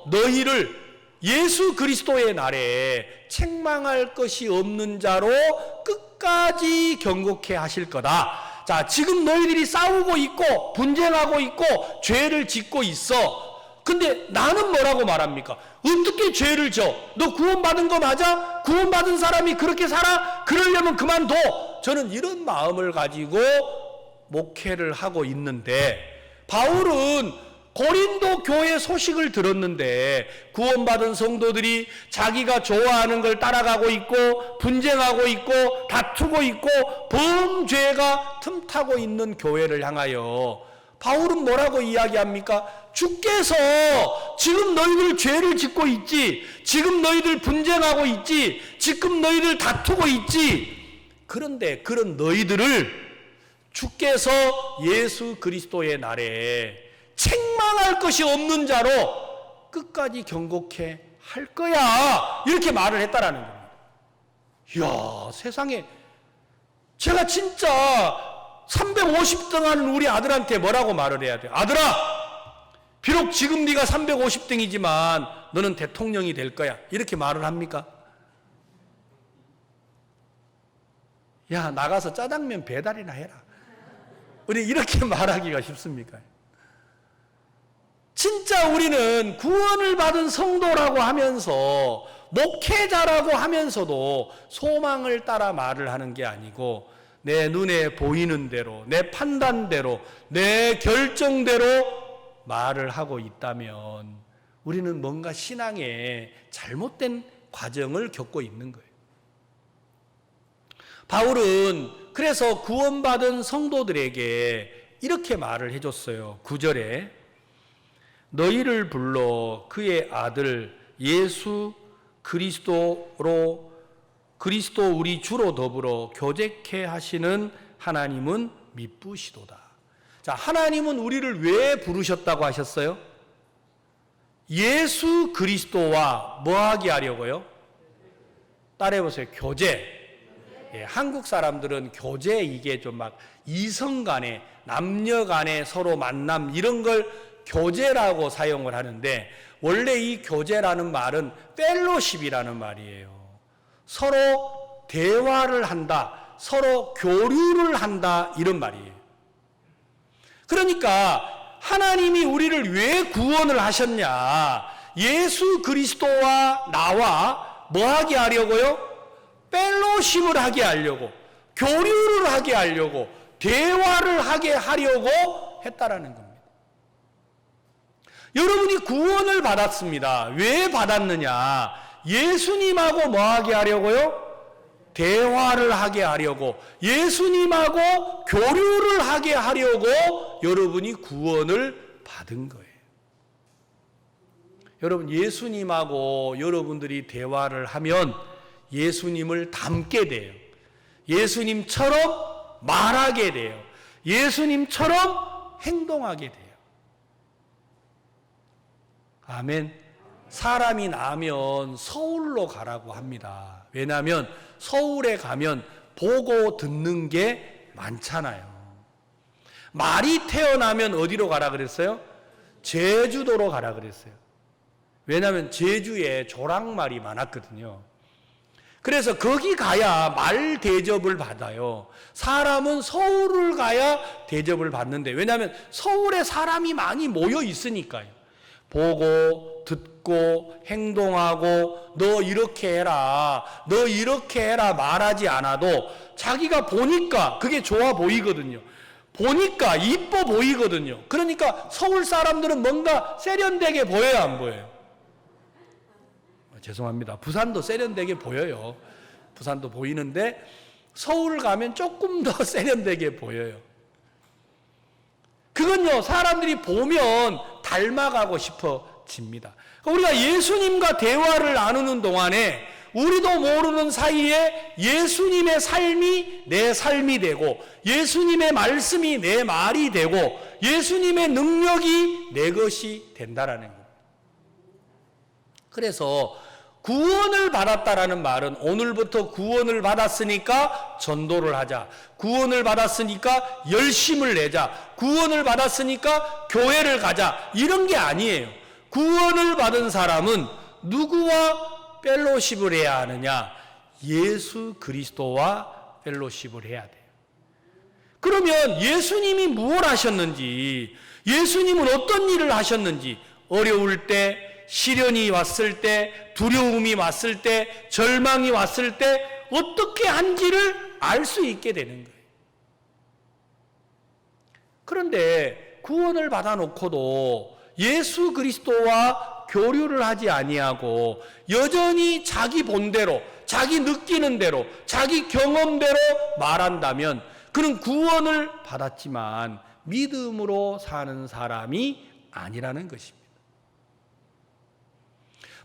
너희를 예수 그리스도의 날에 책망할 것이 없는 자로 끝까지 경고케 하실 거다. 자, 지금 너희들이 싸우고 있고 분쟁하고 있고 죄를 짓고 있어. 근데 나는 뭐라고 말합니까? 어떻게 죄를 져? 너 구원받은 거 맞아? 구원받은 사람이 그렇게 살아? 그러려면 그만둬. 저는 이런 마음을 가지고 목회를 하고 있는데, 바울은 고린도 교회 소식을 들었는데 구원받은 성도들이 자기가 좋아하는 걸 따라가고 있고 분쟁하고 있고 다투고 있고 범죄가 틈타고 있는 교회를 향하여 바울은 뭐라고 이야기합니까? 주께서 지금 너희들 죄를 짓고 있지, 지금 너희들 분쟁하고 있지, 지금 너희들 다투고 있지, 그런데 그런 너희들을 주께서 예수 그리스도의 날에 책망할 것이 없는 자로 끝까지 경고케 할 거야, 이렇게 말을 했다라는 겁니다. 이야, 세상에, 제가 진짜 350등 하는 우리 아들한테 뭐라고 말을 해야 돼요? 아들아, 비록 지금 네가 350등이지만 너는 대통령이 될 거야, 이렇게 말을 합니까? 야, 나가서 짜장면 배달이나 해라, 우리 이렇게 말하기가 쉽습니까? 진짜 우리는 구원을 받은 성도라고 하면서, 목회자라고 하면서도 소망을 따라 말을 하는 게 아니고 내 눈에 보이는 대로, 내 판단대로, 내 결정대로 말을 하고 있다면 우리는 뭔가 신앙에 잘못된 과정을 겪고 있는 거예요. 바울은 그래서 구원받은 성도들에게 이렇게 말을 해줬어요. 9절에 너희를 불러 그의 아들 예수 그리스도로, 그리스도 우리 주로 더불어 교제케 하시는 하나님은 미쁘시도다. 자, 하나님은 우리를 왜 부르셨다고 하셨어요? 예수 그리스도와 뭐 하게 하려고요? 따라해보세요. 교제. 예, 한국 사람들은 교제, 이게 좀 막 이성 간에, 남녀 간에 서로 만남, 이런 걸 교제라고 사용을 하는데, 원래 이 교제라는 말은 펠로십이라는 말이에요. 서로 대화를 한다, 서로 교류를 한다, 이런 말이에요. 그러니까 하나님이 우리를 왜 구원을 하셨냐? 예수 그리스도와 나와 뭐 하게 하려고요? 펠로십을 하게 하려고, 교류를 하게 하려고, 대화를 하게 하려고 했다라는 겁니다. 여러분이 구원을 받았습니다. 왜 받았느냐? 예수님하고 뭐 하게 하려고요? 대화를 하게 하려고, 예수님하고 교류를 하게 하려고 여러분이 구원을 받은 거예요. 여러분, 예수님하고 여러분들이 대화를 하면 예수님을 닮게 돼요. 예수님처럼 말하게 돼요. 예수님처럼 행동하게 돼요. 아멘. 사람이 나면 서울로 가라고 합니다. 왜냐하면 서울에 가면 보고 듣는 게 많잖아요. 말이 태어나면 어디로 가라 그랬어요? 제주도로 가라 그랬어요. 왜냐하면 제주에 조랑말이 많았거든요. 그래서 거기 가야 말 대접을 받아요. 사람은 서울을 가야 대접을 받는데, 왜냐하면 서울에 사람이 많이 모여 있으니까요. 보고 듣고 행동하고 너 이렇게 해라, 너 이렇게 해라 말하지 않아도 자기가 보니까 그게 좋아 보이거든요. 보니까 이뻐 보이거든요. 그러니까 서울 사람들은 뭔가 세련되게 보여요, 안 보여요? 죄송합니다. 부산도 세련되게 보여요. 부산도 보이는데 서울 가면 조금 더 세련되게 보여요. 그건요, 사람들이 보면 닮아가고 싶어집니다. 우리가 예수님과 대화를 나누는 동안에 우리도 모르는 사이에 예수님의 삶이 내 삶이 되고, 예수님의 말씀이 내 말이 되고, 예수님의 능력이 내 것이 된다라는 거예요. 그래서 구원을 받았다라는 말은 오늘부터 구원을 받았으니까 전도를 하자, 구원을 받았으니까 열심을 내자, 구원을 받았으니까 교회를 가자, 이런 게 아니에요. 구원을 받은 사람은 누구와 펠로십을 해야 하느냐? 예수 그리스도와 펠로십을 해야 돼요. 그러면 예수님이 무엇을 하셨는지, 예수님은 어떤 일을 하셨는지 어려울 때, 시련이 왔을 때, 두려움이 왔을 때, 절망이 왔을 때 어떻게 한지를 알 수 있게 되는 거예요. 그런데 구원을 받아놓고도 예수 그리스도와 교류를 하지 아니하고 여전히 자기 본대로, 자기 느끼는 대로, 자기 경험대로 말한다면 그는 구원을 받았지만 믿음으로 사는 사람이 아니라는 것입니다.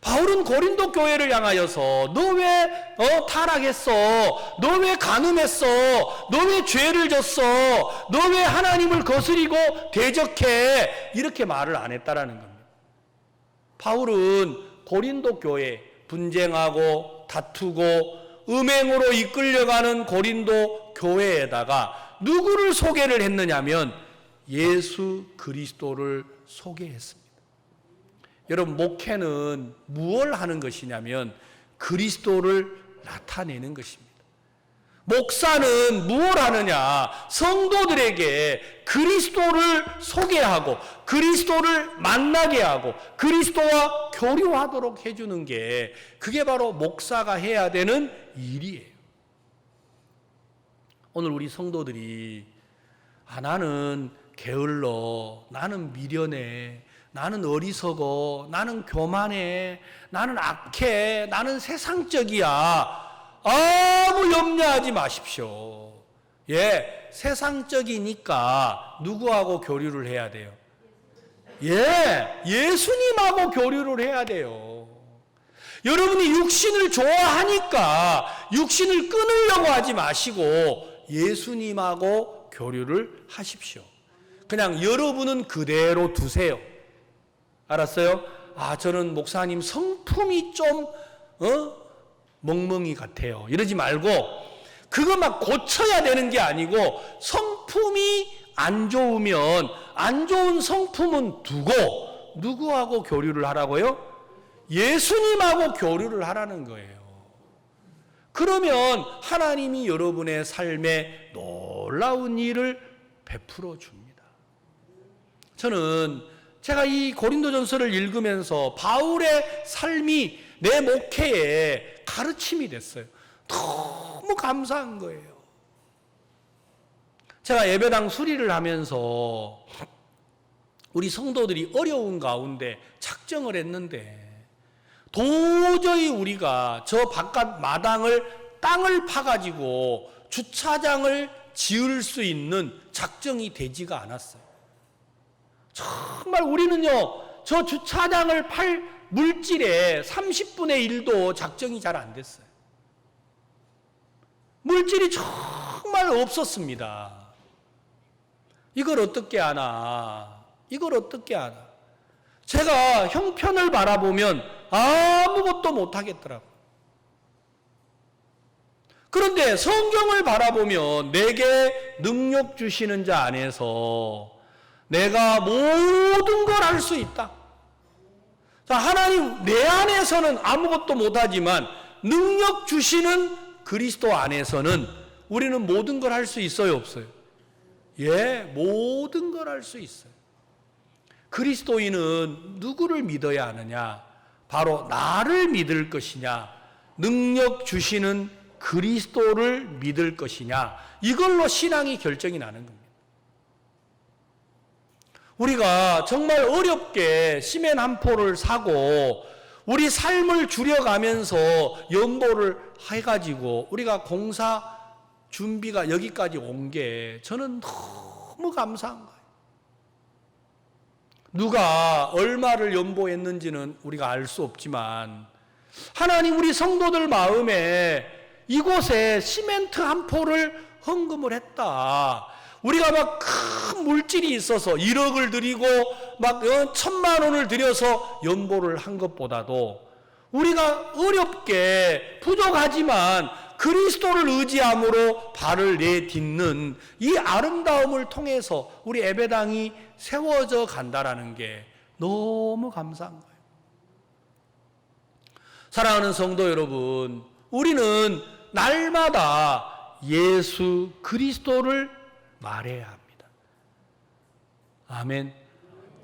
바울은 고린도 교회를 향하여서 너 왜 타락했어? 너 왜 간음했어? 너 왜 죄를 졌어? 너 왜 하나님을 거스리고 대적해? 이렇게 말을 안 했다라는 겁니다. 바울은 고린도 교회 분쟁하고 다투고 음행으로 이끌려가는 고린도 교회에다가 누구를 소개를 했느냐면 예수 그리스도를 소개했습니다. 여러분, 목회는 무엇을 하는 것이냐면 그리스도를 나타내는 것입니다. 목사는 무엇을 하느냐? 성도들에게 그리스도를 소개하고 그리스도를 만나게 하고 그리스도와 교류하도록 해주는 게 그게 바로 목사가 해야 되는 일이에요. 오늘 우리 성도들이 나는 게을러, 나는 미련해, 나는 어리석어, 나는 교만해, 나는 악해, 나는 세상적이야. 아무 염려하지 마십시오. 예, 세상적이니까 누구하고 교류를 해야 돼요? 예, 예수님하고 교류를 해야 돼요. 여러분이 육신을 좋아하니까 육신을 끊으려고 하지 마시고 예수님하고 교류를 하십시오. 그냥 여러분은 그대로 두세요. 알았어요? 저는 목사님 성품이 좀 멍멍이 같아요. 이러지 말고 그거 막 고쳐야 되는 게 아니고 성품이 안 좋으면 안 좋은 성품은 두고 누구하고 교류를 하라고요? 예수님하고 교류를 하라는 거예요. 그러면 하나님이 여러분의 삶에 놀라운 일을 베풀어 줍니다. 저는 제가 이 고린도전서를 읽으면서 바울의 삶이 내 목회에 가르침이 됐어요. 너무 감사한 거예요. 제가 예배당 수리를 하면서 우리 성도들이 어려운 가운데 작정을 했는데 도저히 우리가 저 바깥 마당을 땅을 파가지고 주차장을 지을 수 있는 작정이 되지가 않았어요. 정말 우리는요, 저 주차장을 팔 물질의 30분의 1도 작정이 잘 안 됐어요. 물질이 정말 없었습니다. 이걸 어떻게 하나? 이걸 어떻게 하나? 제가 형편을 바라보면 아무것도 못하겠더라고요. 그런데 성경을 바라보면 내게 능력 주시는 자 안에서 내가 모든 걸 할 수 있다. 자, 하나님 내 안에서는 아무것도 못하지만 능력 주시는 그리스도 안에서는 우리는 모든 걸 할 수 있어요, 없어요? 예, 모든 걸 할 수 있어요. 그리스도인은 누구를 믿어야 하느냐? 바로 나를 믿을 것이냐, 능력 주시는 그리스도를 믿을 것이냐, 이걸로 신앙이 결정이 나는 겁니다. 우리가 정말 어렵게 시멘 한 포를 사고 우리 삶을 줄여가면서 연보를 해가지고 우리가 공사 준비가 여기까지 온 게 저는 너무 감사한 거예요. 누가 얼마를 연보했는지는 우리가 알 수 없지만 하나님 우리 성도들 마음에 이곳에 시멘트 한 포를 헌금을 했다. 우리가 막 큰 물질이 있어서 1억을 들이고 막 1,000만 원을 들여서 연보를 한 것보다도 우리가 어렵게 부족하지만 그리스도를 의지함으로 발을 내딛는 이 아름다움을 통해서 우리 예배당이 세워져 간다라는 게 너무 감사한 거예요. 사랑하는 성도 여러분, 우리는 날마다 예수 그리스도를 말해야 합니다. 아멘.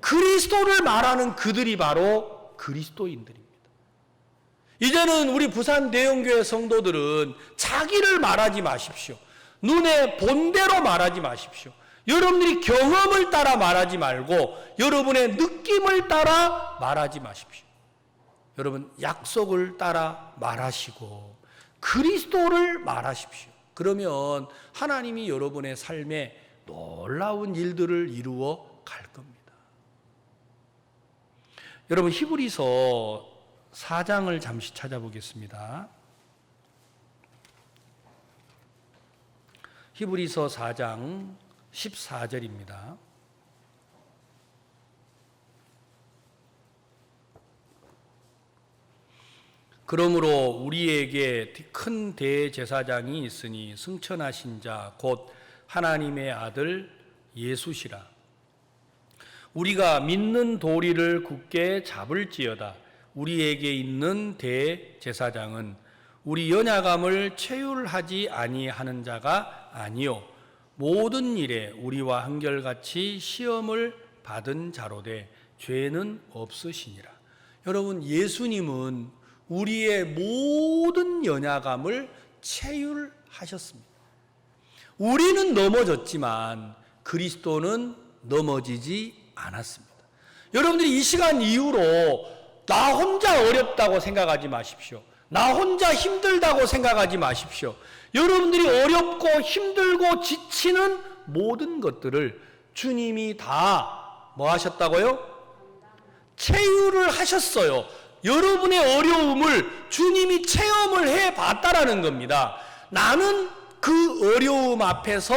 그리스도를 말하는 그들이 바로 그리스도인들입니다. 이제는 우리 부산 대형교회 성도들은 자기를 말하지 마십시오. 눈에 본 대로 말하지 마십시오. 여러분들이 경험을 따라 말하지 말고 여러분의 느낌을 따라 말하지 마십시오. 여러분, 약속을 따라 말하시고 그리스도를 말하십시오. 그러면 하나님이 여러분의 삶에 놀라운 일들을 이루어 갈 겁니다. 여러분, 히브리서 4장을 잠시 찾아보겠습니다. 히브리서 4장 14절입니다. 그러므로 우리에게 큰 대제사장이 있으니 승천하신 자 곧 하나님의 아들 예수시라. 우리가 믿는 도리를 굳게 잡을지어다. 우리에게 있는 대제사장은 우리 연약함을 체휼하지 아니하는 자가 아니요 모든 일에 우리와 한결같이 시험을 받은 자로되 죄는 없으시니라. 여러분, 예수님은 우리의 모든 연약함을 체휼하셨습니다. 우리는 넘어졌지만 그리스도는 넘어지지 않았습니다. 여러분들이 이 시간 이후로 나 혼자 어렵다고 생각하지 마십시오. 나 혼자 힘들다고 생각하지 마십시오. 여러분들이 어렵고 힘들고 지치는 모든 것들을 주님이 다 뭐 하셨다고요? 체휼을 하셨어요. 여러분의 어려움을 주님이 체험을 해봤다라는 겁니다. 나는 그 어려움 앞에서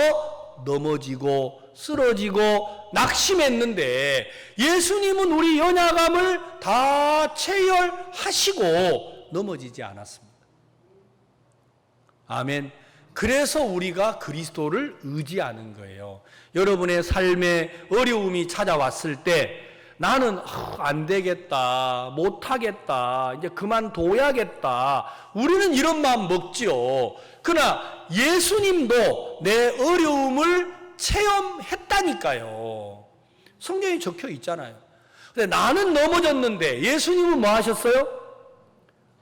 넘어지고 쓰러지고 낙심했는데 예수님은 우리 연약함을 다 체혈하시고 넘어지지 않았습니다. 아멘. 그래서 우리가 그리스도를 의지하는 거예요. 여러분의 삶에 어려움이 찾아왔을 때 나는 안 되겠다, 못하겠다, 이제 그만둬야겠다. 우리는 이런 마음 먹지요. 그러나 예수님도 내 어려움을 체험했다니까요. 성경에 적혀 있잖아요. 근데 나는 넘어졌는데 예수님은 뭐 하셨어요?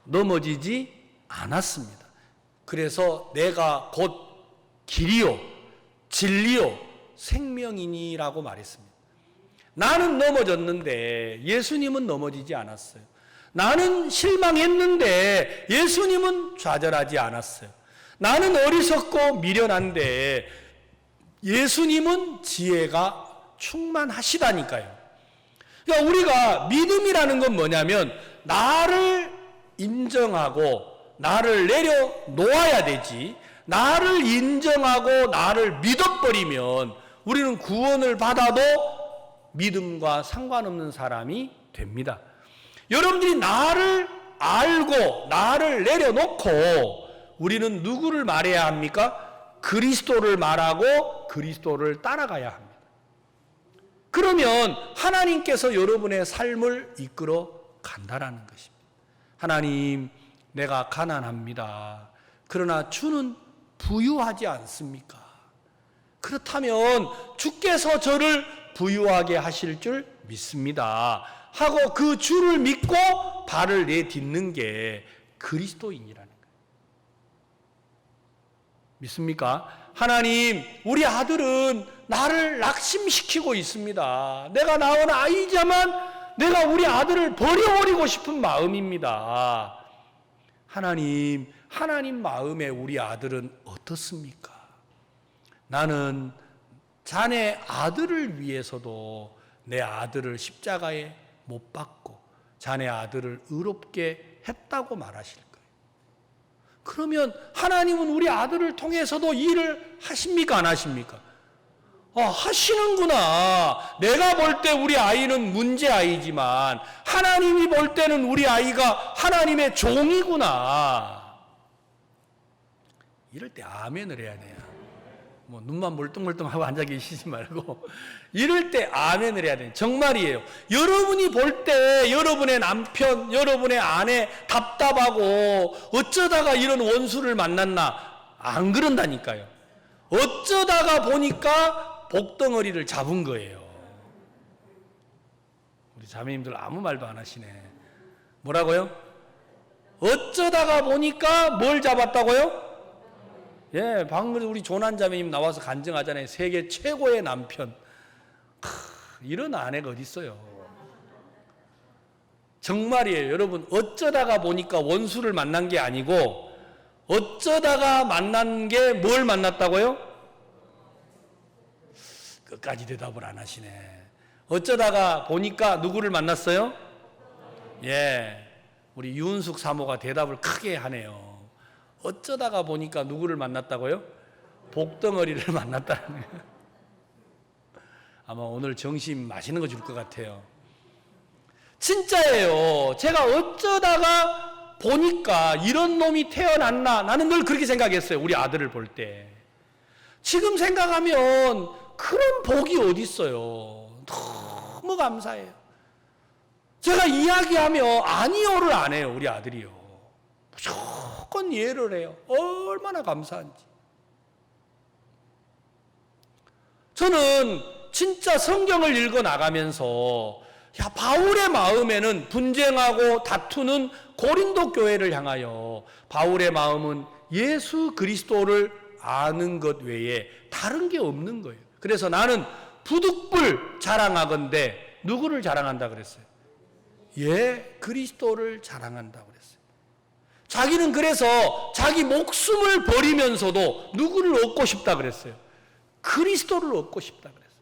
넘어지지 않았습니다. 그래서 내가 곧 길이요, 진리요, 생명이니라고 말했습니다. 나는 넘어졌는데 예수님은 넘어지지 않았어요. 나는 실망했는데 예수님은 좌절하지 않았어요. 나는 어리석고 미련한데 예수님은 지혜가 충만하시다니까요. 그러니까 우리가 믿음이라는 건 뭐냐면 나를 인정하고 나를 내려놓아야 되지, 나를 인정하고 나를 믿어버리면 우리는 구원을 받아도 믿음과 상관없는 사람이 됩니다. 여러분들이 나를 알고 나를 내려놓고 우리는 누구를 말해야 합니까? 그리스도를 말하고 그리스도를 따라가야 합니다. 그러면 하나님께서 여러분의 삶을 이끌어 간다라는 것입니다. 하나님, 내가 가난합니다. 그러나 주는 부유하지 않습니까? 그렇다면 주께서 저를 부유하게 하실 줄 믿습니다 하고 그 주를 믿고 발을 내딛는 게 그리스도인이라는 거예요. 믿습니까? 하나님, 우리 아들은 나를 낙심시키고 있습니다. 내가 낳은 아이지만 내가 우리 아들을 버려버리고 싶은 마음입니다. 하나님, 하나님 마음에 우리 아들은 어떻습니까? 나는 자네 아들을 위해서도 내 아들을 십자가에 못 박고 자네 아들을 의롭게 했다고 말하실 거예요. 그러면 하나님은 우리 아들을 통해서도 일을 하십니까? 안 하십니까? 하시는구나. 내가 볼 때 우리 아이는 문제아이지만 하나님이 볼 때는 우리 아이가 하나님의 종이구나. 이럴 때 아멘을 해야 돼요. 뭐 눈만 멀뚱멀뚱하고 앉아 계시지 말고 이럴 때 아멘을 해야 돼요. 정말이에요. 여러분이 볼 때 여러분의 남편, 여러분의 아내 답답하고 어쩌다가 이런 원수를 만났나 안 그런다니까요. 어쩌다가 보니까 복덩어리를 잡은 거예요. 자매님들 아무 말도 안 하시네. 뭐라고요? 어쩌다가 보니까 뭘 잡았다고요? 예, 방금 우리 조난 자매님 나와서 간증하잖아요. 세계 최고의 남편. 이런 아내가 어디 있어요? 정말이에요. 여러분, 어쩌다가 보니까 원수를 만난 게 아니고 어쩌다가 만난 게 뭘 만났다고요? 끝까지 대답을 안 하시네. 어쩌다가 보니까 누구를 만났어요? 예, 우리 유은숙 사모가 대답을 크게 하네요. 어쩌다가 보니까 누구를 만났다고요? 복덩어리를 만났다는 거예요. 아마 오늘 점심 맛있는 거 줄 것 같아요. 진짜예요. 제가 어쩌다가 보니까 이런 놈이 태어났나, 나는 늘 그렇게 생각했어요. 우리 아들을 볼 때. 지금 생각하면 그런 복이 어디 있어요. 너무 감사해요. 제가 이야기하면 아니요를 안 해요. 우리 아들이요. 무조건 이해를 해요. 얼마나 감사한지. 저는 진짜 성경을 읽어 나가면서 바울의 마음에는 분쟁하고 다투는 고린도 교회를 향하여 바울의 마음은 예수 그리스도를 아는 것 외에 다른 게 없는 거예요. 그래서 나는 부득불 자랑하건대 누구를 자랑한다 그랬어요? 예, 그리스도를 자랑한다고 그랬어요. 자기는 그래서 자기 목숨을 버리면서도 누구를 얻고 싶다 그랬어요? 그리스도를 얻고 싶다 그랬어요.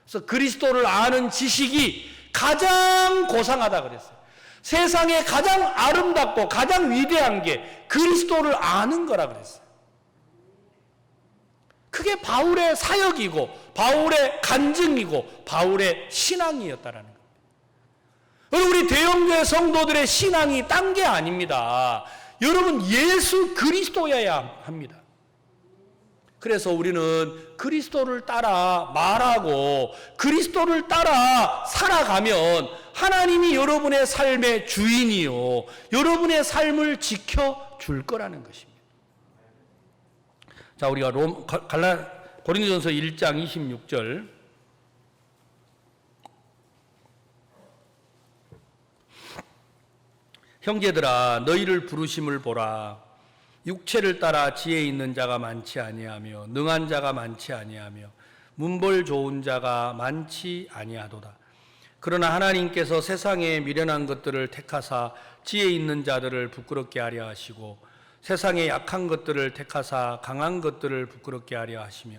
그래서 그리스도를 아는 지식이 가장 고상하다 그랬어요. 세상에 가장 아름답고 가장 위대한 게 그리스도를 아는 거라 그랬어요. 그게 바울의 사역이고 바울의 간증이고 바울의 신앙이었다라는 겁니다. 우리 대형교회 성도들의 신앙이 딴 게 아닙니다. 여러분, 예수 그리스도여야 합니다. 그래서 우리는 그리스도를 따라 말하고 그리스도를 따라 살아가면 하나님이 여러분의 삶의 주인이요, 여러분의 삶을 지켜줄 거라는 것입니다. 자, 우리가 고린도전서 1장 26절. 형제들아, 너희를 부르심을 보라. 육체를 따라 지혜 있는 자가 많지 아니하며 능한 자가 많지 아니하며 문벌 좋은 자가 많지 아니하도다. 그러나 하나님께서 세상에 미련한 것들을 택하사 지혜 있는 자들을 부끄럽게 하려 하시고 세상에 약한 것들을 택하사 강한 것들을 부끄럽게 하려 하시며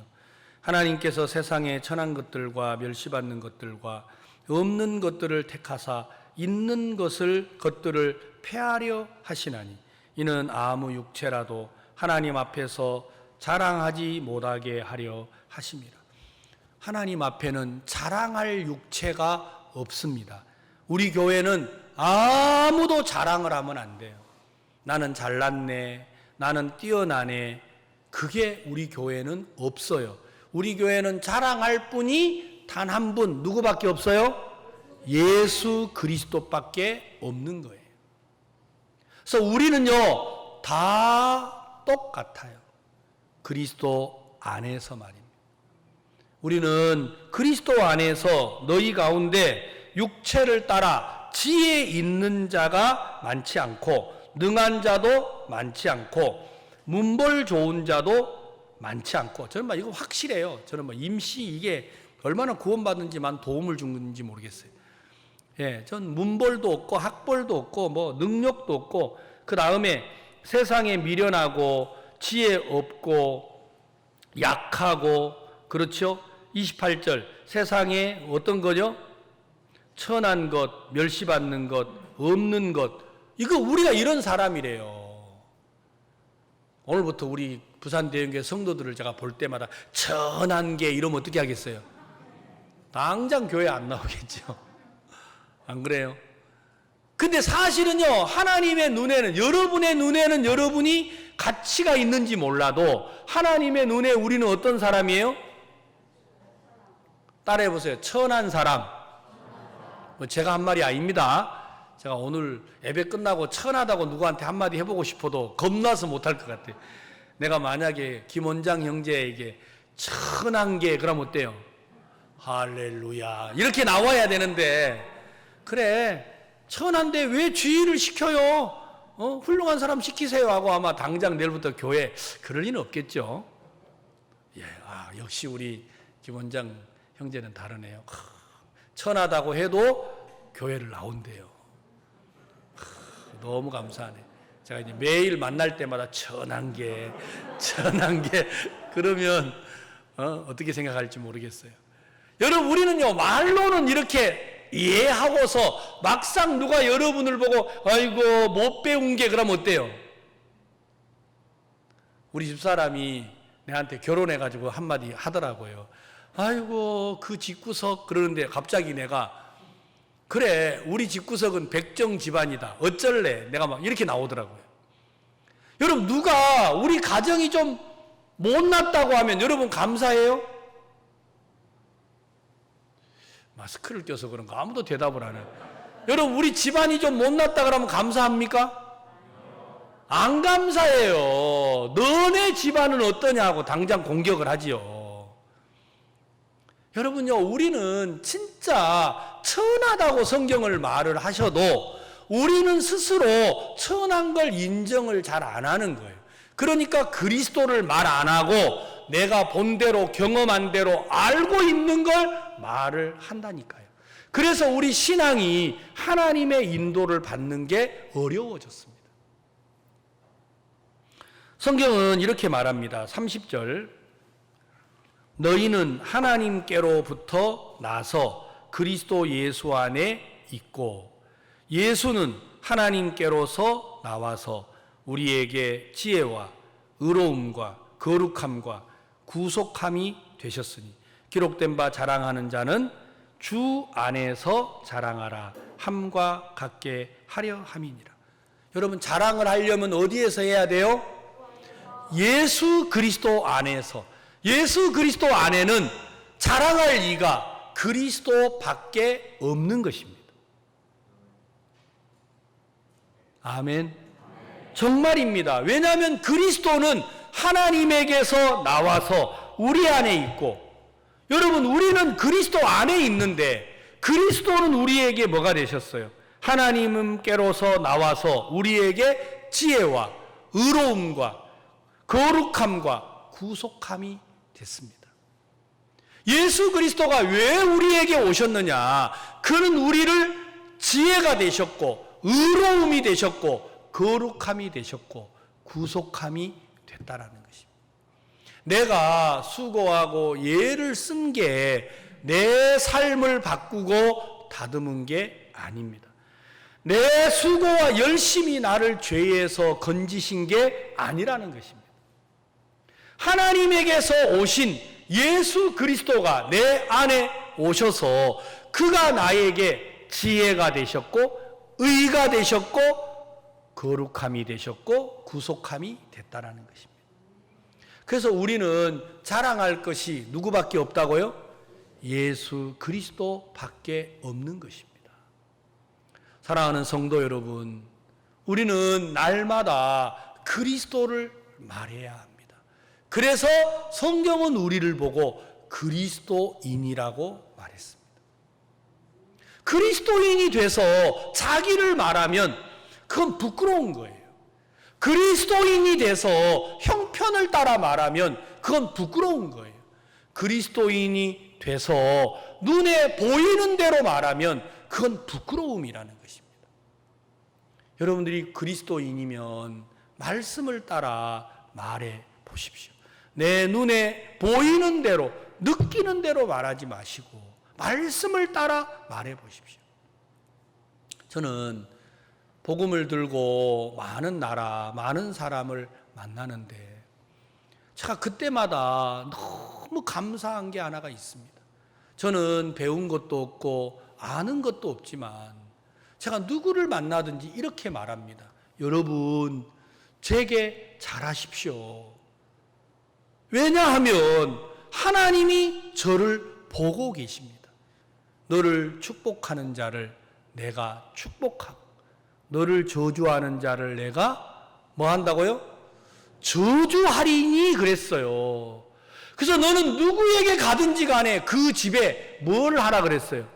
하나님께서 세상에 천한 것들과 멸시받는 것들과 없는 것들을 택하사 있는 것들을 폐하려 하시나니 이는 아무 육체라도 하나님 앞에서 자랑하지 못하게 하려 하십니다. 하나님 앞에는 자랑할 육체가 없습니다. 우리 교회는 아무도 자랑을 하면 안 돼요. 나는 잘났네, 나는 뛰어나네, 그게 우리 교회는 없어요. 우리 교회는 자랑할 분이 단 한 분, 누구밖에 없어요? 예수 그리스도밖에 없는 거예요. 그래서 우리는요, 다 똑같아요. 그리스도 안에서 말입니다. 우리는 그리스도 안에서 너희 가운데 육체를 따라 지혜 있는 자가 많지 않고 능한 자도 많지 않고 문벌 좋은 자도 많지 않고, 저는 이거 확실해요. 저는 임시 이게 얼마나 구원받는지만 도움을 주는지 모르겠어요. 예, 전 문벌도 없고 학벌도 없고 능력도 없고, 그 다음에 세상에 미련하고 지혜 없고 약하고, 그렇죠? 28절, 세상에 어떤 거죠? 천한 것, 멸시받는 것, 없는 것, 이거 우리가 이런 사람이래요. 오늘부터 우리 부산대형교회 성도들을 제가 볼 때마다 천한 개 이러면 어떻게 하겠어요? 당장 교회 안 나오겠죠. 안 그래요? 근데 사실은요, 하나님의 눈에는, 여러분의 눈에는 여러분이 가치가 있는지 몰라도 하나님의 눈에 우리는 어떤 사람이에요? 따라해 보세요. 천한 사람. 제가 한 말이 아닙니다. 제가 오늘 예배 끝나고 천하다고 누구한테 한마디 해보고 싶어도 겁나서 못할 것 같아요. 내가 만약에 김원장 형제에게 천한 개 그러면 어때요? 할렐루야 이렇게 나와야 되는데 그래, 천한데 왜 주의를 시켜요? 훌륭한 사람 시키세요 하고 아마 당장 내일부터 교회 그럴 리는 없겠죠. 예, 역시 우리 김 원장 형제는 다르네요. 천하다고 해도 교회를 나온대요. 너무 감사하네. 제가 이제 매일 만날 때마다 천한 개 그러면 어떻게 생각할지 모르겠어요. 여러분, 우리는요 말로는 이렇게 이해하고서 막상 누가 여러분을 보고 아이고 못 배운 게 그러면 어때요? 우리 집사람이 내한테 결혼해가지고 한마디 하더라고요. 아이고 그 집구석 그러는데 갑자기 내가 그래 우리 집구석은 백정 집안이다 어쩔래 내가 막 이렇게 나오더라고요. 여러분, 누가 우리 가정이 좀 못났다고 하면 여러분 감사해요? 마스크를 껴서 그런가 아무도 대답을 안 해요. 여러분, 우리 집안이 좀 못났다 그러면 감사합니까? 안 감사해요. 너네 집안은 어떠냐고 당장 공격을 하지요. 여러분요, 우리는 진짜 천하다고 성경을 말을 하셔도 우리는 스스로 천한 걸 인정을 잘 안 하는 거예요. 그러니까 그리스도를 말 안 하고 내가 본 대로 경험한 대로 알고 있는 걸 말을 한다니까요. 그래서 우리 신앙이 하나님의 인도를 받는 게 어려워졌습니다. 성경은 이렇게 말합니다. 30절, 너희는 하나님께로부터 나서 그리스도 예수 안에 있고 예수는 하나님께로서 나와서 우리에게 지혜와 의로움과 거룩함과 구속함이 되셨으니 기록된 바 자랑하는 자는 주 안에서 자랑하라 함과 같게 하려 함이니라. 여러분, 자랑을 하려면 어디에서 해야 돼요? 예수 그리스도 안에서. 예수 그리스도 안에는 자랑할 이가 그리스도 밖에 없는 것입니다. 아멘. 정말입니다. 왜냐하면 그리스도는 하나님에게서 나와서 우리 안에 있고, 여러분, 우리는 그리스도 안에 있는데 그리스도는 우리에게 뭐가 되셨어요? 하나님께로서 나와서 우리에게 지혜와 의로움과 거룩함과 구속함이 됐습니다. 예수 그리스도가 왜 우리에게 오셨느냐? 그는 우리를 지혜가 되셨고 의로움이 되셨고 거룩함이 되셨고 구속함이 됐다라는 것입니다. 내가 수고하고 예를 쓴 게 내 삶을 바꾸고 다듬은 게 아닙니다. 내 수고와 열심히 나를 죄에서 건지신 게 아니라는 것입니다. 하나님에게서 오신 예수 그리스도가 내 안에 오셔서 그가 나에게 지혜가 되셨고 의가 되셨고 거룩함이 되셨고 구속함이 됐다라는 것입니다. 그래서 우리는 자랑할 것이 누구밖에 없다고요? 예수 그리스도 밖에 없는 것입니다. 사랑하는 성도 여러분, 우리는 날마다 그리스도를 말해야 합니다. 그래서 성경은 우리를 보고 그리스도인이라고 말했습니다. 그리스도인이 돼서 자기를 말하면 그건 부끄러운 거예요. 그리스도인이 돼서 형편을 따라 말하면 그건 부끄러운 거예요. 그리스도인이 돼서 눈에 보이는 대로 말하면 그건 부끄러움이라는 것입니다. 여러분들이 그리스도인이면 말씀을 따라 말해 보십시오. 내 눈에 보이는 대로 느끼는 대로 말하지 마시고 말씀을 따라 말해 보십시오. 저는 복음을 들고 많은 나라, 많은 사람을 만나는데 제가 그때마다 너무 감사한 게 하나가 있습니다. 저는 배운 것도 없고 아는 것도 없지만 제가 누구를 만나든지 이렇게 말합니다. 여러분, 제게 잘하십시오. 왜냐하면 하나님이 저를 보고 계십니다. 너를 축복하는 자를 내가 축복하고 너를 저주하는 자를 내가 뭐 한다고요? 저주하리니 그랬어요. 그래서 너는 누구에게 가든지 간에 그 집에 뭘 하라 그랬어요?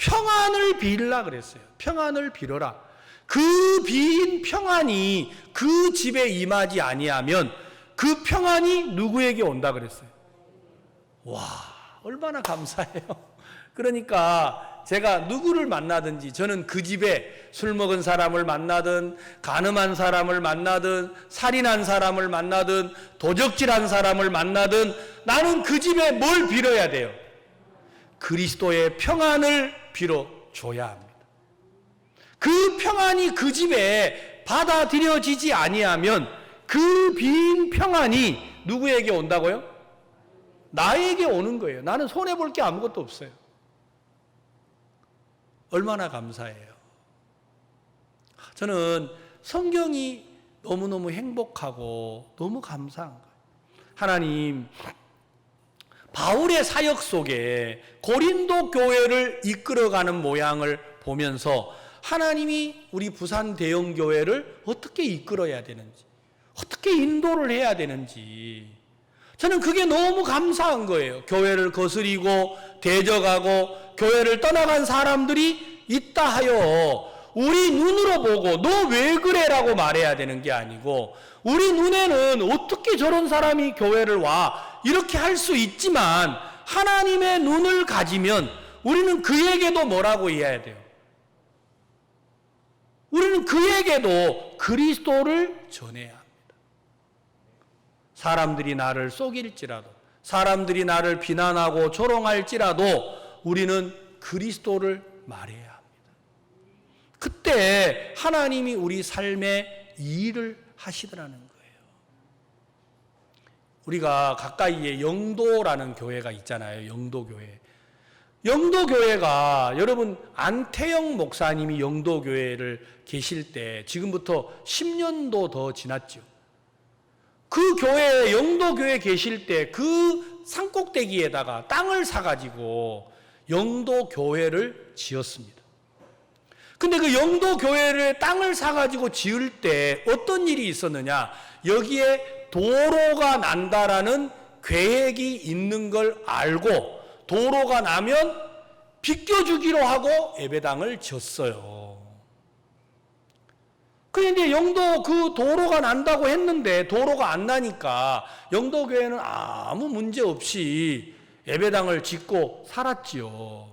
평안을 빌라 그랬어요. 평안을 빌어라. 그 빈 평안이 그 집에 임하지 아니하면 그 평안이 누구에게 온다 그랬어요. 와, 얼마나 감사해요. 그러니까 제가 누구를 만나든지 저는 그 집에 술 먹은 사람을 만나든 간음한 사람을 만나든 살인한 사람을 만나든 도적질한 사람을 만나든 나는 그 집에 뭘 빌어야 돼요? 그리스도의 평안을 빌어줘야 합니다. 그 평안이 그 집에 받아들여지지 아니하면 그 빈 평안이 누구에게 온다고요? 나에게 오는 거예요. 나는 손해볼 게 아무것도 없어요. 얼마나 감사해요. 저는 성경이 너무너무 행복하고 너무 감사한 거예요. 하나님, 바울의 사역 속에 고린도 교회를 이끌어가는 모양을 보면서 하나님이 우리 부산 대형교회를 어떻게 이끌어야 되는지, 어떻게 인도를 해야 되는지 저는 그게 너무 감사한 거예요. 교회를 거스리고 대적하고 교회를 떠나간 사람들이 있다 하여 우리 눈으로 보고 너 왜 그래? 라고 말해야 되는 게 아니고 우리 눈에는 어떻게 저런 사람이 교회를 와? 이렇게 할 수 있지만 하나님의 눈을 가지면 우리는 그에게도 뭐라고 해야 돼요? 우리는 그에게도 그리스도를 전해야 합니다. 사람들이 나를 속일지라도 사람들이 나를 비난하고 조롱할지라도 우리는 그리스도를 말해야 합니다. 그때 하나님이 우리 삶에 일을 하시더라는 거예요. 우리가 가까이에 영도라는 교회가 있잖아요. 영도교회. 영도교회가 여러분 안태영 목사님이 영도교회를 계실 때 지금부터 10년도 더 지났죠. 그 교회 영도교회 계실 때 그 산꼭대기에다가 땅을 사가지고 영도교회를 지었습니다. 근데 그 영도교회를 땅을 사가지고 지을 때 어떤 일이 있었느냐? 여기에 도로가 난다라는 계획이 있는 걸 알고 도로가 나면 비껴주기로 하고 예배당을 지었어요. 그런데 영도 그 도로가 난다고 했는데 도로가 안 나니까 영도교회는 아무 문제 없이 예배당을 짓고 살았지요.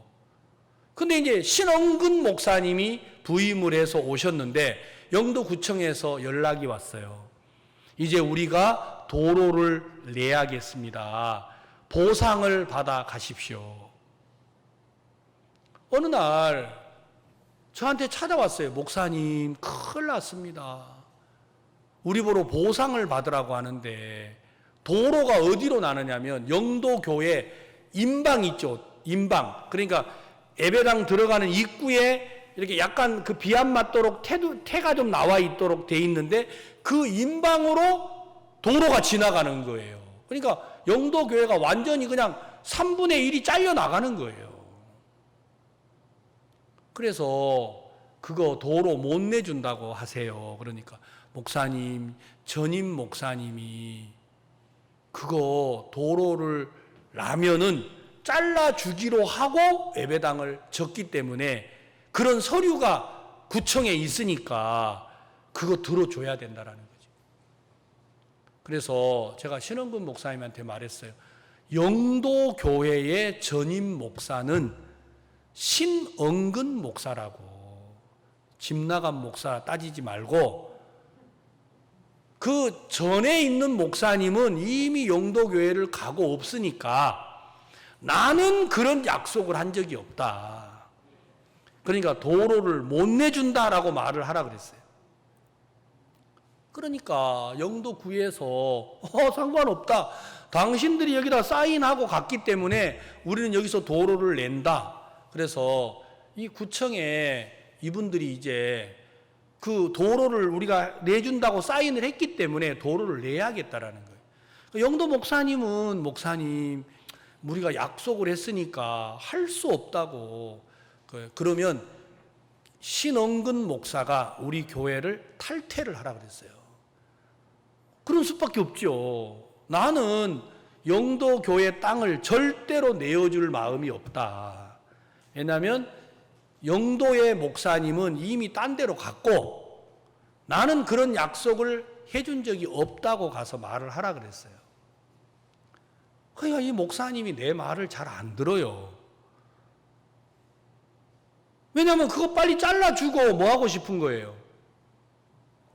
근데 이제 신엉근 목사님이 부임을 해서 오셨는데 영도구청에서 연락이 왔어요. 이제 우리가 도로를 내야겠습니다. 보상을 받아 가십시오. 어느 날 저한테 찾아왔어요. 목사님, 큰일 났습니다. 우리 보러 보상을 받으라고 하는데 도로가 어디로 나느냐면 영도교회 임방 있죠. 임방. 그러니까 예배당 들어가는 입구에 이렇게 약간 그 비 안 맞도록 태가 좀 나와 있도록 돼 있는데 그 임방으로 도로가 지나가는 거예요. 그러니까 영도교회가 완전히 그냥 3분의 1이 잘려 나가는 거예요. 그래서 그거 도로 못 내준다고 하세요. 그러니까 목사님, 전임 목사님이 그거 도로를 라면은 잘라주기로 하고 예배당을 졌기 때문에 그런 서류가 구청에 있으니까 그거 들어줘야 된다라는 거죠. 그래서 제가 신원근 목사님한테 말했어요. 영도교회의 전임 목사는 신엉근 목사라고. 집 나간 목사 따지지 말고 그 전에 있는 목사님은 이미 영도교회를 가고 없으니까 나는 그런 약속을 한 적이 없다. 그러니까 도로를 못 내준다라고 말을 하라 그랬어요. 그러니까 영도구에서 상관없다. 당신들이 여기다 사인하고 갔기 때문에 우리는 여기서 도로를 낸다. 그래서 이 구청에 이분들이 이제 그 도로를 우리가 내준다고 사인을 했기 때문에 도로를 내야겠다라는 거예요. 영도 목사님은 목사님 우리가 약속을 했으니까 할 수 없다고. 그러면 신엉근 목사가 우리 교회를 탈퇴를 하라 그랬어요. 그럴 수밖에 없죠. 나는 영도 교회 땅을 절대로 내어줄 마음이 없다. 왜냐하면 영도의 목사님은 이미 딴 데로 갔고 나는 그런 약속을 해준 적이 없다고 가서 말을 하라 그랬어요. 그러니까 이 목사님이 내 말을 잘 안 들어요. 왜냐하면 그거 빨리 잘라주고 뭐 하고 싶은 거예요?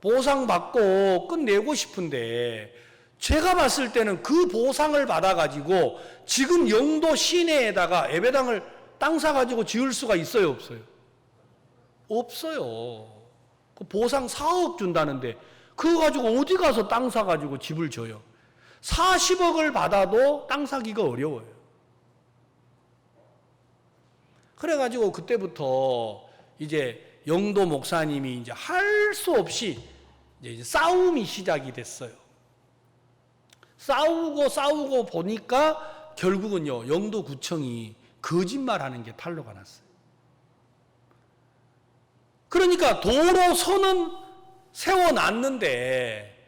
보상받고 끝내고 싶은데 제가 봤을 때는 그 보상을 받아가지고 지금 영도 시내에다가 예배당을 땅 사가지고 지을 수가 있어요, 없어요? 없어요. 그 보상 4억 준다는데 그거 가지고 어디 가서 땅 사가지고 집을 져요? 40억을 받아도 땅 사기가 어려워요. 그래가지고 그때부터 이제 영도 목사님이 이제 할 수 없이 이제 싸움이 시작이 됐어요. 싸우고 보니까 결국은요, 영도구청이 거짓말하는 게 탄로가 났어요. 그러니까 도로선은 세워놨는데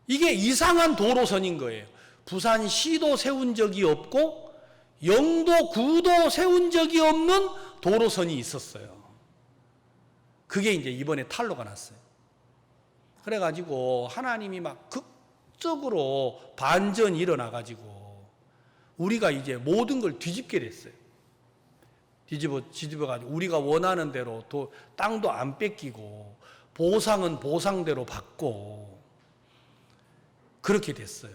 이게 이상한 도로선인 거예요. 부산시도 세운 적이 없고 영도구도 세운 적이 없는 도로선이 있었어요. 그게 이제 이번에 탄로가 났어요. 그래가지고 하나님이 막 극적으로 반전이 일어나가지고 우리가 이제 모든 걸 뒤집게 됐어요. 뒤집어가지고 우리가 원하는 대로 땅도 안 뺏기고 보상은 보상대로 받고 그렇게 됐어요.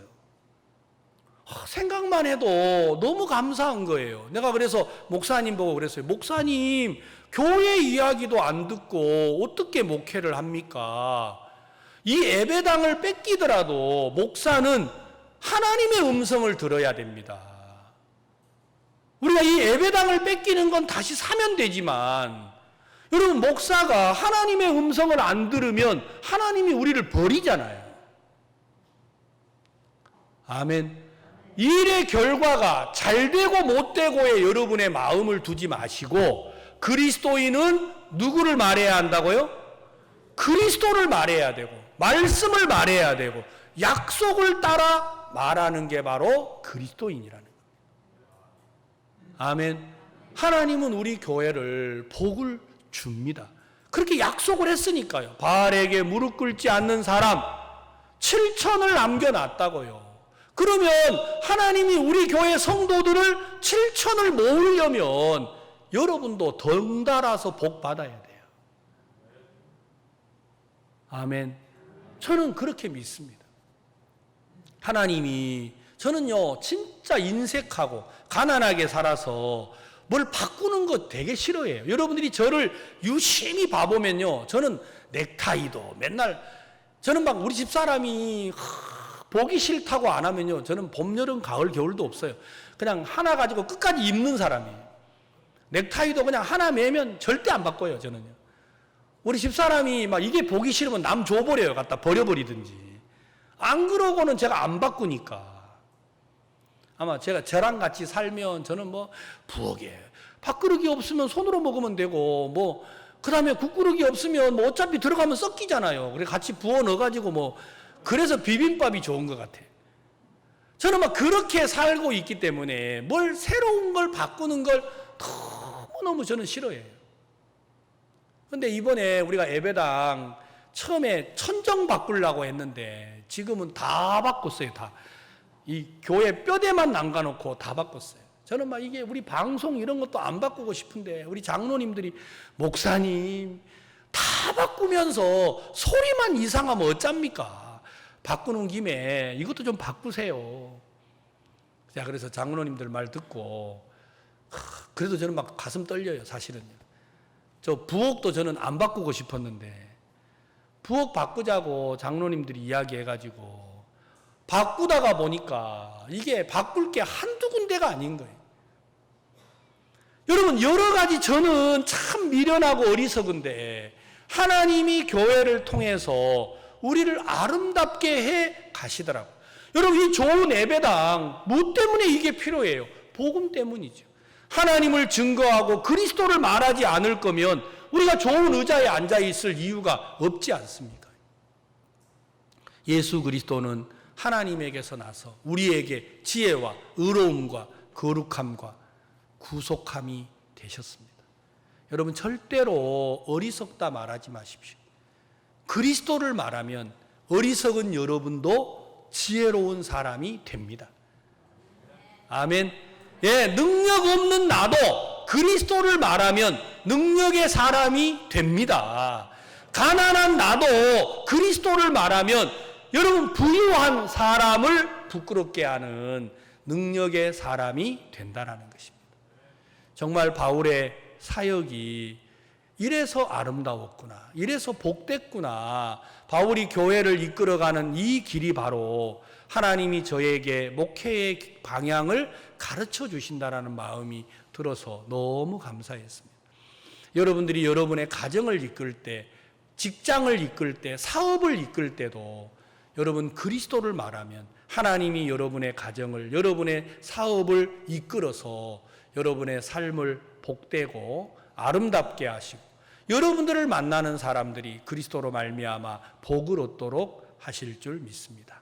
생각만 해도 너무 감사한 거예요. 내가 그래서 목사님 보고 그랬어요. 목사님, 교회 이야기도 안 듣고 어떻게 목회를 합니까? 이 예배당을 뺏기더라도 목사는 하나님의 음성을 들어야 됩니다. 우리가 이 예배당을 뺏기는 건 다시 사면 되지만 여러분, 목사가 하나님의 음성을 안 들으면 하나님이 우리를 버리잖아요. 아멘. 일의 결과가 잘 되고 못 되고에 여러분의 마음을 두지 마시고 그리스도인은 누구를 말해야 한다고요? 그리스도를 말해야 되고 말씀을 말해야 되고 약속을 따라 말하는 게 바로 그리스도인이라는 거예요. 아멘. 하나님은 우리 교회를 복을 줍니다. 그렇게 약속을 했으니까요. 바알에게 무릎 꿇지 않는 사람 7천을 남겨놨다고요. 그러면 하나님이 우리 교회 성도들을 7천을 모으려면 여러분도 덩달아서 복 받아야 돼요. 아멘. 저는 그렇게 믿습니다. 하나님이, 저는요 진짜 인색하고 가난하게 살아서 뭘 바꾸는 거 되게 싫어해요. 여러분들이 저를 유심히 봐보면요, 저는 넥타이도 맨날, 저는 막 우리 집사람이 보기 싫다고 안 하면요, 저는 봄, 여름, 가을, 겨울도 없어요. 그냥 하나 가지고 끝까지 입는 사람이에요. 넥타이도 그냥 하나 매면 절대 안 바꿔요, 저는요. 우리 집사람이 막 이게 보기 싫으면 남 줘버려요. 갖다 버려버리든지. 안 그러고는 제가 안 바꾸니까. 아마 제가 저랑 같이 살면 저는 뭐 부엌에 밥그릇이 없으면 손으로 먹으면 되고, 뭐 그 다음에 국그릇이 없으면 뭐 어차피 들어가면 썩기잖아요. 그래 같이 부어 넣어가지고 뭐, 그래서 비빔밥이 좋은 것 같아요. 저는 막 그렇게 살고 있기 때문에 뭘 새로운 걸 바꾸는 걸 너무너무 저는 싫어해요. 근데 이번에 우리가 예배당 처음에 천정 바꾸려고 했는데 지금은 다 바꿨어요. 다. 이 교회 뼈대만 남겨놓고 다 바꿨어요. 저는 막 이게 우리 방송 이런 것도 안 바꾸고 싶은데 우리 장로님들이 목사님 다 바꾸면서 소리만 이상하면 어쩝니까? 바꾸는 김에 이것도 좀 바꾸세요. 자, 그래서 장로님들 말 듣고 그래도 저는 막 가슴 떨려요, 사실은요. 저 부엌도 저는 안 바꾸고 싶었는데 부엌 바꾸자고 장로님들이 이야기해가지고 바꾸다가 보니까 이게 바꿀 게 한두 군데가 아닌 거예요. 여러분, 여러 가지 저는 참 미련하고 어리석은데 하나님이 교회를 통해서 우리를 아름답게 해 가시더라고요. 여러분, 이 좋은 예배당 뭐 때문에 이게 필요해요? 복음 때문이죠. 하나님을 증거하고 그리스도를 말하지 않을 거면 우리가 좋은 의자에 앉아 있을 이유가 없지 않습니까? 예수 그리스도는 하나님에게서 나서 우리에게 지혜와 의로움과 거룩함과 구속함이 되셨습니다. 여러분 절대로 어리석다 말하지 마십시오. 그리스도를 말하면 어리석은 여러분도 지혜로운 사람이 됩니다. 아멘. 예, 능력 없는 나도 그리스도를 말하면 능력의 사람이 됩니다. 가난한 나도 그리스도를 말하면 여러분 부유한 사람을 부끄럽게 하는 능력의 사람이 된다라는 것입니다. 정말 바울의 사역이 이래서 아름다웠구나, 이래서 복됐구나. 바울이 교회를 이끌어가는 이 길이 바로 하나님이 저에게 목회의 방향을 가르쳐 주신다라는 마음이 들어서 너무 감사했습니다. 여러분들이 여러분의 가정을 이끌 때, 직장을 이끌 때, 사업을 이끌 때도 여러분 그리스도를 말하면 하나님이 여러분의 가정을, 여러분의 사업을 이끌어서 여러분의 삶을 복되고 아름답게 하시고 여러분들을 만나는 사람들이 그리스도로 말미암아 복을 얻도록 하실 줄 믿습니다.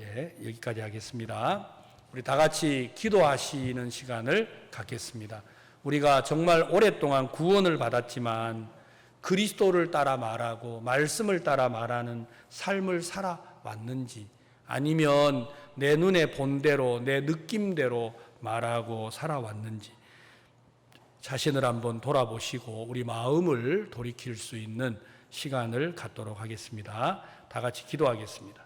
예, 여기까지 하겠습니다. 우리 다 같이 기도하시는 시간을 갖겠습니다. 우리가 정말 오랫동안 구원을 받았지만 그리스도를 따라 말하고 말씀을 따라 말하는 삶을 살아왔는지, 아니면 내 눈에 본 대로 내 느낌대로 말하고 살아왔는지 자신을 한번 돌아보시고 우리 마음을 돌이킬 수 있는 시간을 갖도록 하겠습니다. 다 같이 기도하겠습니다.